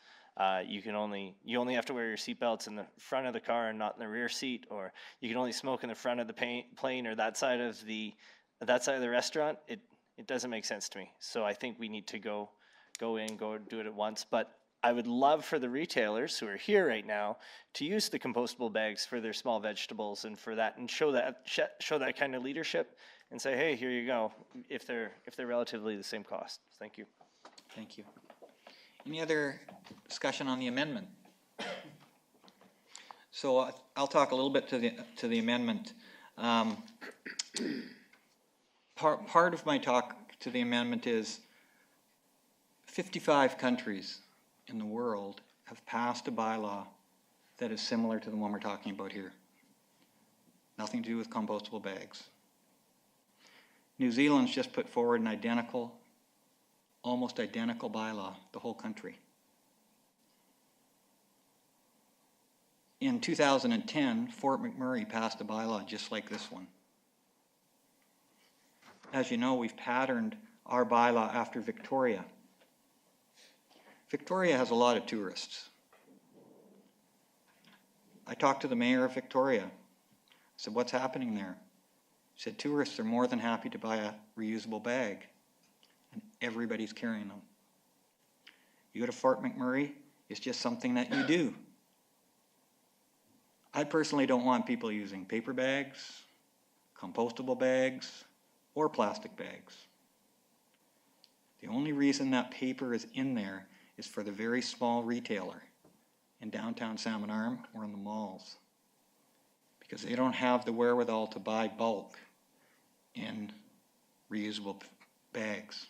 you only have to wear your seatbelts in the front of the car and not in the rear seat, or you can only smoke in the front of the plane or that side of the restaurant. It doesn't make sense to me. So I think we need to go do it at once. But I would love for the retailers who are here right now to use the compostable bags for their small vegetables and for that, and show that kind of leadership and say, hey, here you go, if they're relatively the same cost. Thank you. Thank you. Any other discussion on the amendment? So I'll talk a little bit to the amendment. Part of my talk to the amendment is 55 countries in the world have passed a bylaw that is similar to the one we're talking about here. Nothing to do with compostable bags. New Zealand's just put forward an almost identical bylaw, the whole country. In 2010, Fort McMurray passed a bylaw just like this one. As you know, we've patterned our bylaw after Victoria. Victoria has a lot of tourists. I talked to the mayor of Victoria. I said, what's happening there? He said, tourists are more than happy to buy a reusable bag, and everybody's carrying them. You go to Fort McMurray, it's just something that you do. I personally don't want people using paper bags, compostable bags, or plastic bags. The only reason that paper is in there is for the very small retailer. in downtown Salmon Arm or in the malls, because they don't have the wherewithal to buy bulk in reusable bags.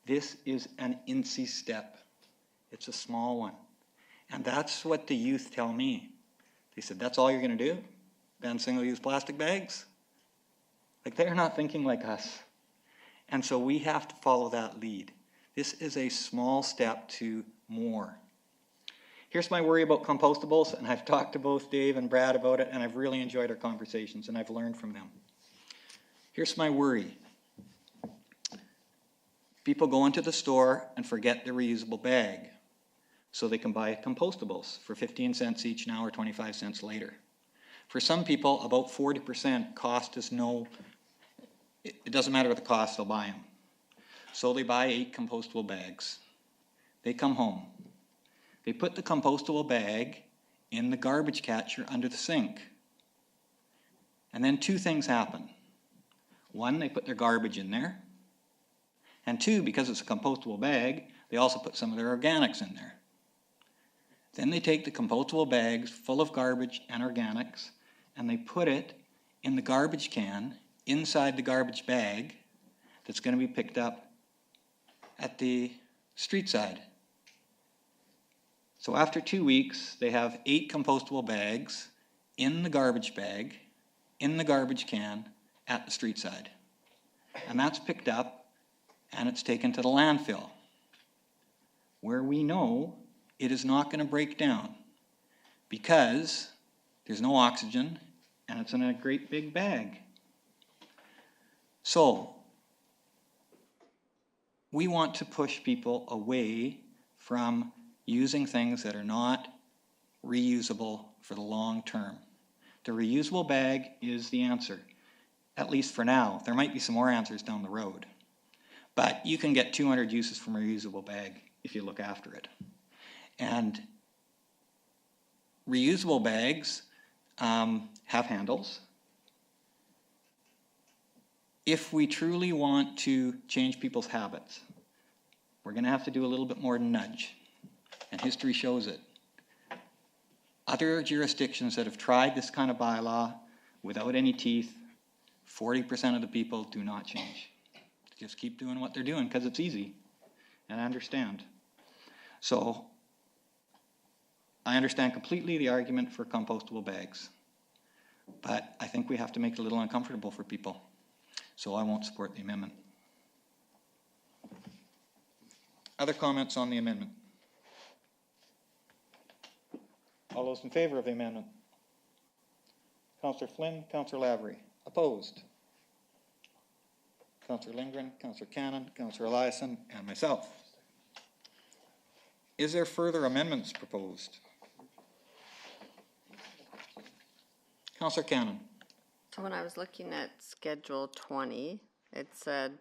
This is an incy step. It's a small one. And that's what the youth tell me. They said, that's all you're going to do? Ban single-use plastic bags? Like, they're not thinking like us. And so we have to follow that lead. This is a small step to more. Here's my worry about compostables, and I've talked to both Dave and Brad about it, and I've really enjoyed our conversations, and I've learned from them. Here's my worry. People go into the store and forget their reusable bag, so they can buy compostables for 15 cents each now or 25 cents later. For some people, about 40% cost is no, it doesn't matter what the cost, they'll buy them. So they buy 8 compostable bags. They come home. They put the compostable bag in the garbage catcher under the sink. And then 2 things happen. 1, they put their garbage in there. And 2, because it's a compostable bag, they also put some of their organics in there. Then they take the compostable bags full of garbage and organics, and they put it in the garbage can inside the garbage bag that's going to be picked up at the street side. So after 2 weeks, they have 8 compostable bags in the garbage bag, in the garbage can, at the street side. And that's picked up and it's taken to the landfill, where we know it is not going to break down because there's no oxygen and it's in a great big bag. So we want to push people away from using things that are not reusable for the long term. The reusable bag is the answer, at least for now. There might be some more answers down the road. But you can get 200 uses from a reusable bag if you look after it. And reusable bags have handles. If we truly want to change people's habits, we're going to have to do a little bit more nudge. And history shows it. Other jurisdictions that have tried this kind of bylaw without any teeth, 40% of the people do not change. Just keep doing what they're doing because it's easy, and I understand. So I understand completely the argument for compostable bags, but I think we have to make it a little uncomfortable for people. So I won't support the amendment. Other comments on the amendment? All those in favor of the amendment? Councillor Flynn, Councillor Lavery. Opposed? Councillor Lindgren, Councillor Cannon, Councillor Eliason, and myself. Is there further amendments proposed? Councillor Cannon. So when I was looking at Schedule 20, it said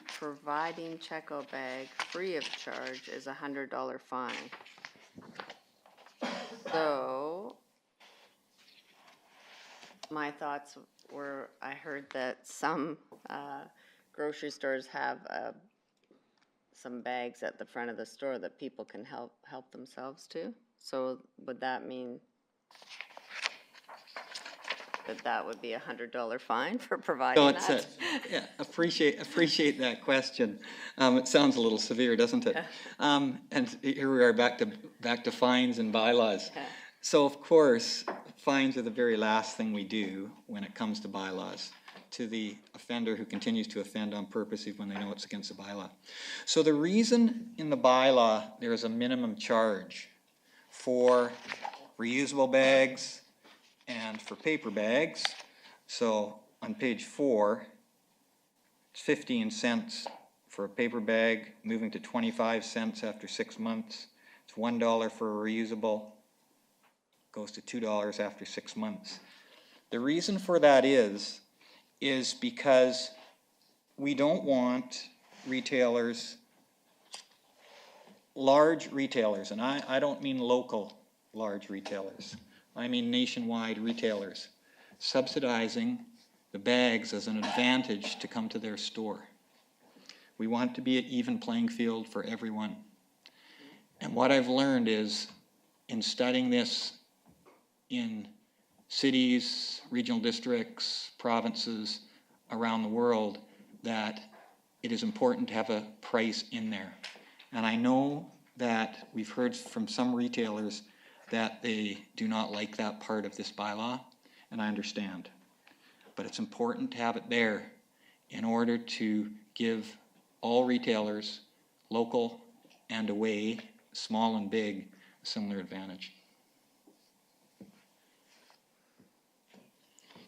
providing Checo bag free of charge is a $100 fine. So my thoughts were, I heard that some grocery stores have some bags at the front of the store that people can help themselves to. So would that mean that would be a $100 fine for providing that? Yeah, appreciate that question. It sounds a little severe, doesn't it? And here we are back to fines and bylaws. So of course, fines are the very last thing we do when it comes to bylaws to the offender who continues to offend on purpose even when they know it's against the bylaw. So the reason in the bylaw there is a minimum charge for reusable bags and for paper bags, so on page 4, it's 15 cents for a paper bag, moving to 25 cents after 6 months. It's $1 for a reusable, goes to $2 after 6 months. The reason for that is because we don't want retailers, large retailers, and I don't mean local large retailers, I mean nationwide retailers, subsidizing the bags as an advantage to come to their store. We want to be an even playing field for everyone. And what I've learned is in studying this in cities, regional districts, provinces around the world, that it is important to have a price in there. And I know that we've heard from some retailers that they do not like that part of this bylaw, and I understand. But it's important to have it there in order to give all retailers, local and away, small and big, a similar advantage.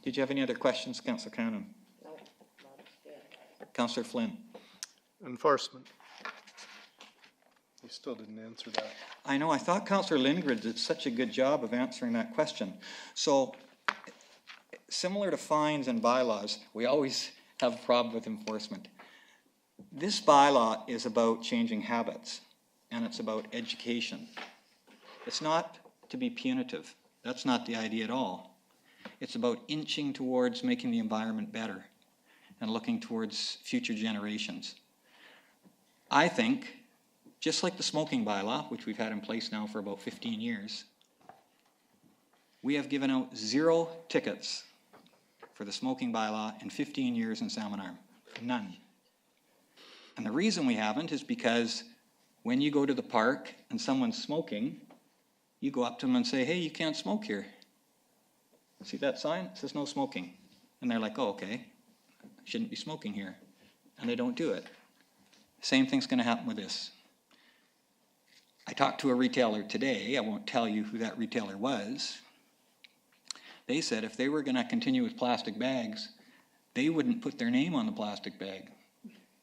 Did you have any other questions, Councillor Cannon? No. Councillor Flynn. Enforcement. You still didn't answer that. I know, I thought Councillor Lindgren did such a good job of answering that question. So, similar to fines and bylaws, we always have a problem with enforcement. This bylaw is about changing habits, and it's about education. It's not to be punitive. That's not the idea at all. It's about inching towards making the environment better and looking towards future generations. I think, just like the smoking bylaw, which we've had in place now for about 15 years, we have given out 0 tickets for the smoking bylaw in 15 years in Salmon Arm. None. And the reason we haven't is because when you go to the park and someone's smoking, you go up to them and say, hey, you can't smoke here. See that sign? It says no smoking. And they're like, oh, okay, I shouldn't be smoking here. And they don't do it. Same thing's going to happen with this. I talked to a retailer today. I won't tell you who that retailer was. They said if they were going to continue with plastic bags, they wouldn't put their name on the plastic bag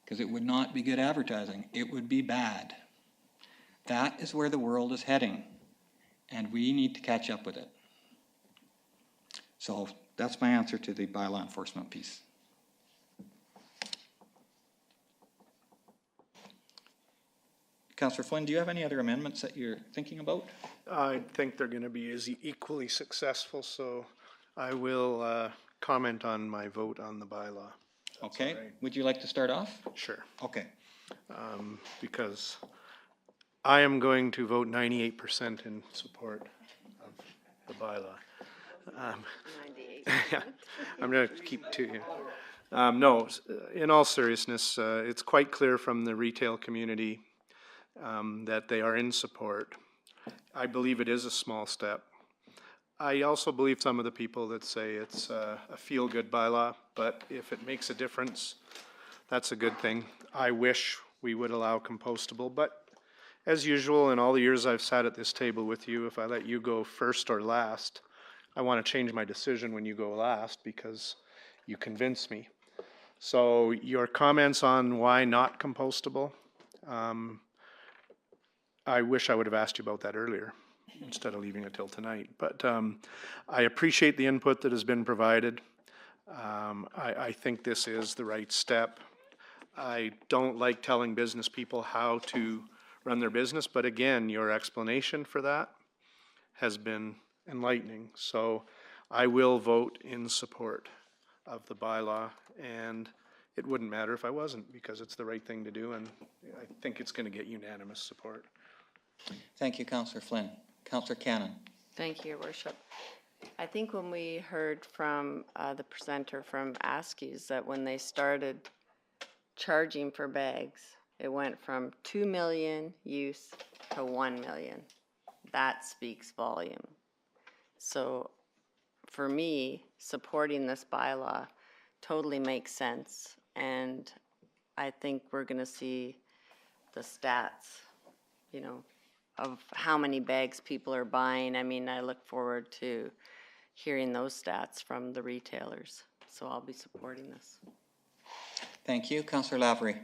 because it would not be good advertising. It would be bad. That is where the world is heading, and we need to catch up with it. So that's my answer to the bylaw enforcement piece. Councillor Flynn, do you have any other amendments that you're thinking about? I think they're going to be equally successful, so I will comment on my vote on the bylaw. Okay. Right. Would you like to start off? Sure. Okay. Because I am going to vote 98% in support of the bylaw. 98%. Yeah, I'm going to keep to here. No, in all seriousness, it's quite clear from the retail community that they are in support. I believe it is a small step. I also believe some of the people that say it's a feel-good bylaw, but if it makes a difference, that's a good thing. I wish we would allow compostable, but as usual, in all the years I've sat at this table with you, if I let you go first or last, I want to change my decision when you go last because you convince me. So your comments on why not compostable, I wish I would have asked you about that earlier instead of leaving it till tonight. But I appreciate the input that has been provided. I think this is the right step. I don't like telling business people how to run their business, but again, your explanation for that has been enlightening. So I will vote in support of the bylaw, and it wouldn't matter if I wasn't because it's the right thing to do, and I think it's going to get unanimous support. Thank you, Councillor Flynn. Councillor Cannon. Thank you, Your Worship. I think when we heard from the presenter from Askew's that when they started charging for bags, it went from 2 million use to 1 million. That speaks volume. So for me, supporting this bylaw totally makes sense, and I think we're going to see the stats, you know, of how many bags people are buying. I mean, I look forward to hearing those stats from the retailers. So I'll be supporting this. Thank you. Councillor Lavery.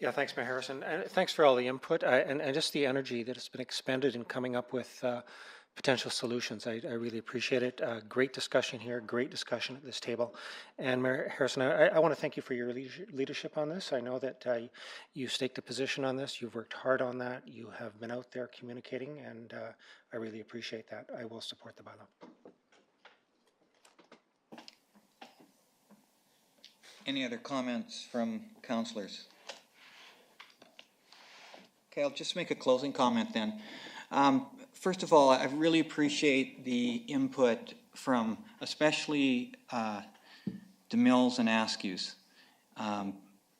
Yeah, thanks, Mayor Harrison. And thanks for all the input and just the energy that has been expended in coming up with potential solutions. I really appreciate it. Great discussion here, great discussion at this table. And Mayor Harrison, I want to thank you for your leadership on this. I know that you staked a position on this. You've worked hard on that. You have been out there communicating, and I really appreciate that. I will support the bylaw. Any other comments from councillors? Okay, I'll just make a closing comment then. First of all, I really appreciate the input from especially DeMills and Askews,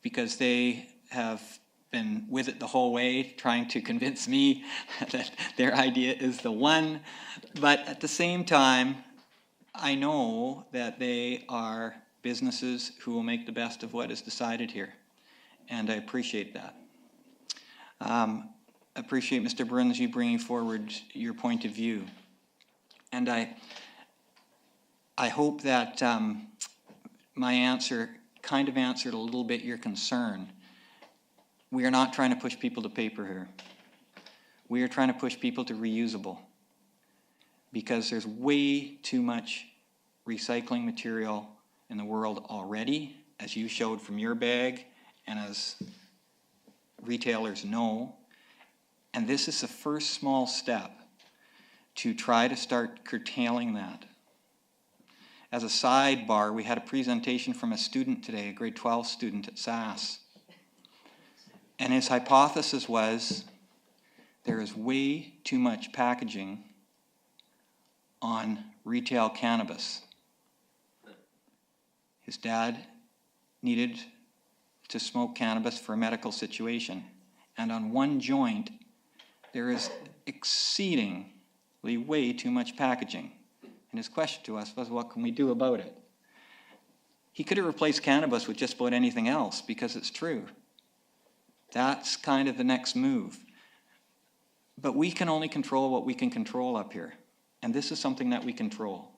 because they have been with it the whole way, trying to convince me that their idea is the one. But at the same time, I know that they are businesses who will make the best of what is decided here, and I appreciate that. Appreciate, Mr. Bruns, you bringing forward your point of view. And I hope that my answer kind of answered a little bit your concern. We are not trying to push people to paper here. We are trying to push people to reusable, because there's way too much recycling material in the world already, as you showed from your bag, and as retailers know. And this is the first small step to try to start curtailing that. As a sidebar, we had a presentation from a student today, a grade 12 student at SAS. And his hypothesis was there is way too much packaging on retail cannabis. His dad needed to smoke cannabis for a medical situation. And on one joint, there is exceedingly way too much packaging. And his question to us was, what can we do about it? He could have replaced cannabis with just about anything else, because it's true. That's kind of the next move. But we can only control what we can control up here. And this is something that we control.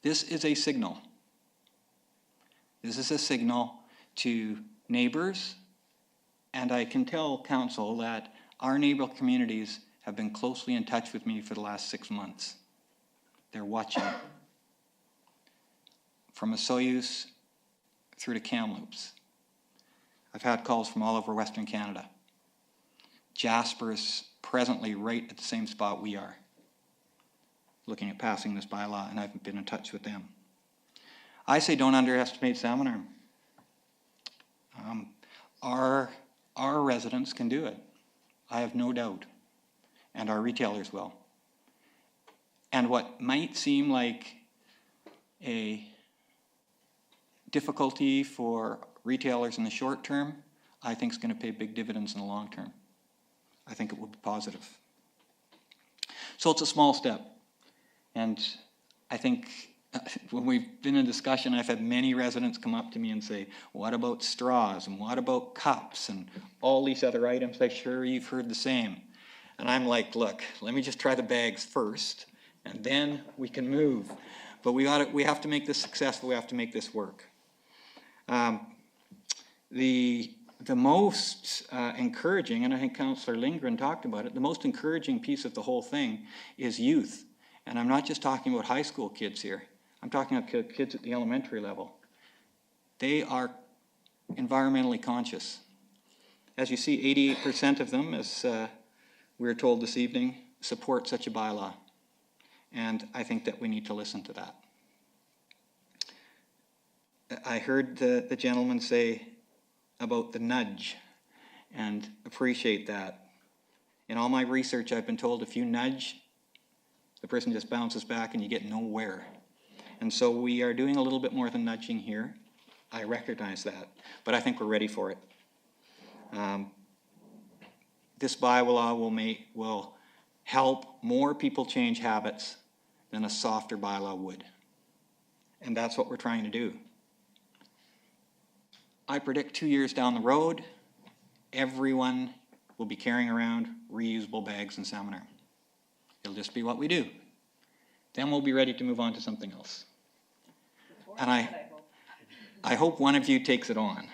This is a signal. This is a signal to neighbors, and I can tell council that our neighboring communities have been closely in touch with me for the last 6 months. They're watching. From Osoyoos through to Kamloops. I've had calls from all over Western Canada. Jasper is presently right at the same spot we are, looking at passing this bylaw, and I've been in touch with them. I say don't underestimate Salmon Arm. Our residents can do it. I have no doubt. And our retailers will. And what might seem like a difficulty for retailers in the short term, I think is going to pay big dividends in the long term. I think it will be positive. So it's a small step. And I think when we've been in discussion, I've had many residents come up to me and say, what about straws, and what about cups, and all these other items? I'm sure you've heard the same. And I'm like, look, let me just try the bags first, and then we can move. But we have to make this successful. We have to make this work. The most encouraging, and I think Councillor Lindgren talked about it, the most encouraging piece of the whole thing is youth. And I'm not just talking about high school kids here. I'm talking about kids at the elementary level. They are environmentally conscious. As you see, 88% of them, as we were told this evening, support such a bylaw. And I think that we need to listen to that. I heard the gentleman say about the nudge, and appreciate that. In all my research, I've been told if you nudge, the person just bounces back and you get nowhere. And so we are doing a little bit more than nudging here. I recognize that, but I think we're ready for it. This bylaw will help more people change habits than a softer bylaw would. And that's what we're trying to do. I predict 2 years down the road, everyone will be carrying around reusable bags in Salmon Arm. It'll just be what we do. Then we'll be ready to move on to something else. And I hope one of you takes it on.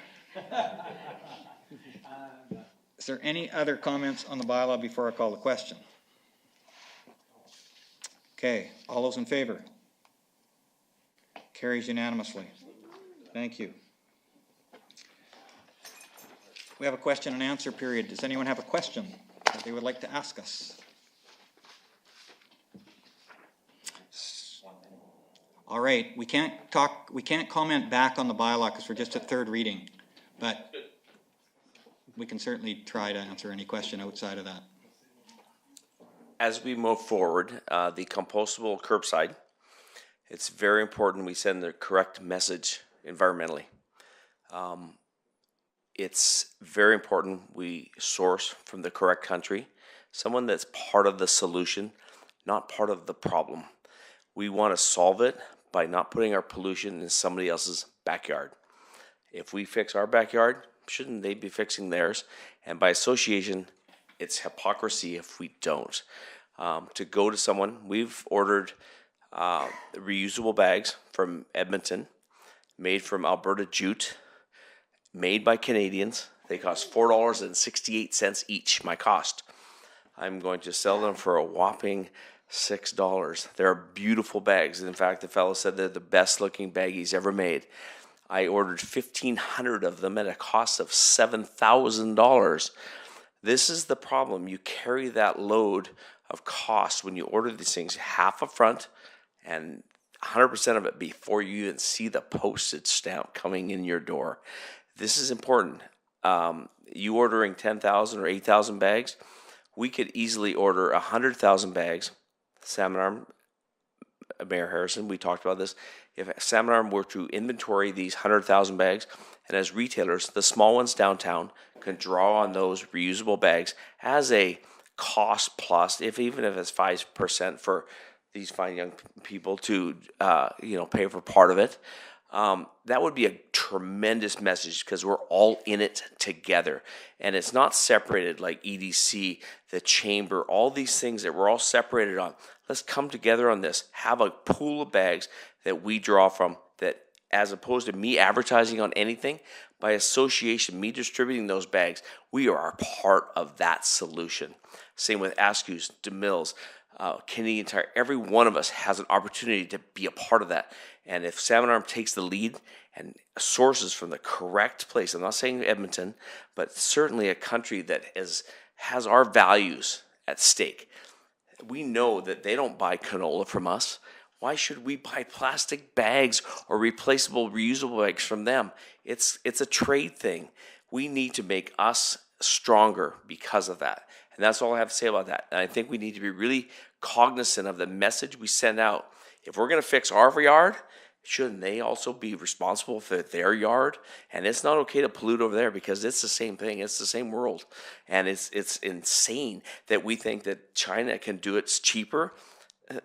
Is there any other comments on the bylaw before I call the question? Okay, all those in favor? Carries unanimously. Thank you. We have a question and answer period. Does anyone have a question that they would like to ask us? All right, we can't comment back on the bylaw because we're just at third reading, but we can certainly try to answer any question outside of that. as we move forward, the compostable curbside, it's very important we send the correct message environmentally. It's very important we source from the correct country, someone that's part of the solution, not part of the problem. We want to solve it by not putting our pollution in somebody else's backyard. If we fix our backyard, shouldn't they be fixing theirs? And by association, it's hypocrisy if we don't. To go to someone, we've ordered reusable bags from Edmonton, made from Alberta jute, made by Canadians. They cost $4.68 each, my cost. I'm going to sell them for a whopping $6. They're beautiful bags. In fact, the fellow said they're the best looking bag he's ever made. I ordered 1,500 of them at a cost of $7,000. This is the problem. You carry that load of cost when you order these things, half up front and 100% of it before you even see the postage stamp coming in your door. This is important. You ordering 10,000 or 8,000 bags, we could easily order 100,000 bags. Salmon Arm, Mayor Harrison, we talked about this. If Salmon Arm were to inventory these 100,000 bags, and as retailers, the small ones downtown can draw on those reusable bags as a cost plus, even if it's 5% for these fine young people to pay for part of it. That would be a tremendous message because we're all in it together. And it's not separated like EDC, the chamber, all these things that we're all separated on. Let's come together on this. Have a pool of bags that we draw from, that as opposed to me advertising on anything, by association, me distributing those bags, we are a part of that solution. Same with Askew's, DeMille's, Canadian Tire. Every one of us has an opportunity to be a part of that. And if Salmon Arm takes the lead and sources from the correct place, I'm not saying Edmonton, but certainly a country that has our values at stake. We know that they don't buy canola from us. Why should we buy plastic bags or replaceable, reusable bags from them? It's a trade thing. We need to make us stronger because of that. And that's all I have to say about that. And I think we need to be really cognizant of the message we send out. If we're going to fix our yard, shouldn't they also be responsible for their yard? And it's not okay to pollute over there because it's the same thing. It's the same world. And it's insane that we think that China can do it cheaper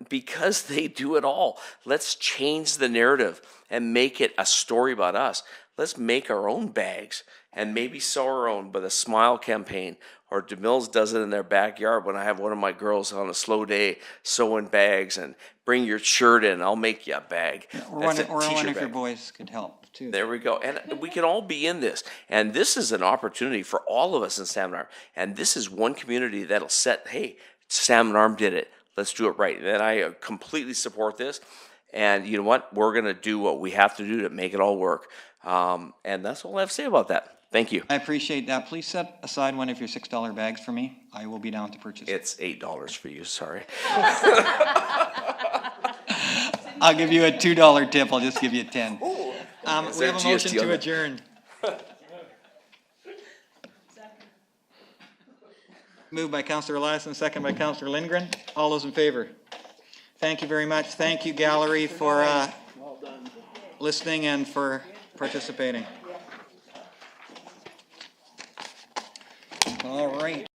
because they do it all. Let's change the narrative and make it a story about us. Let's make our own bags and maybe sew our own by the Smile campaign, or DeMille's does it in their backyard when I have one of my girls on a slow day sewing bags and bring your shirt in, I'll make you a bag. Or one of your boys could help too. There we go. And we can all be in this. And this is an opportunity for all of us in Salmon Arm. And this is one community that'll set, hey, Salmon Arm did it. Let's do it right. And I completely support this. And you know what? We're going to do what we have to do to make it all work. And that's all I have to say about that. Thank you. I appreciate that. Please set aside one of your $6 bags for me. I will be down to purchase it. It's $8 for you, sorry. I'll give you a $2 tip. I'll just give you 10. We have a motion to adjourn. Moved by Councillor Eliason, second by Councillor Lindgren. All those in favor? Thank you very much. Thank you, gallery, for listening and for participating. All right.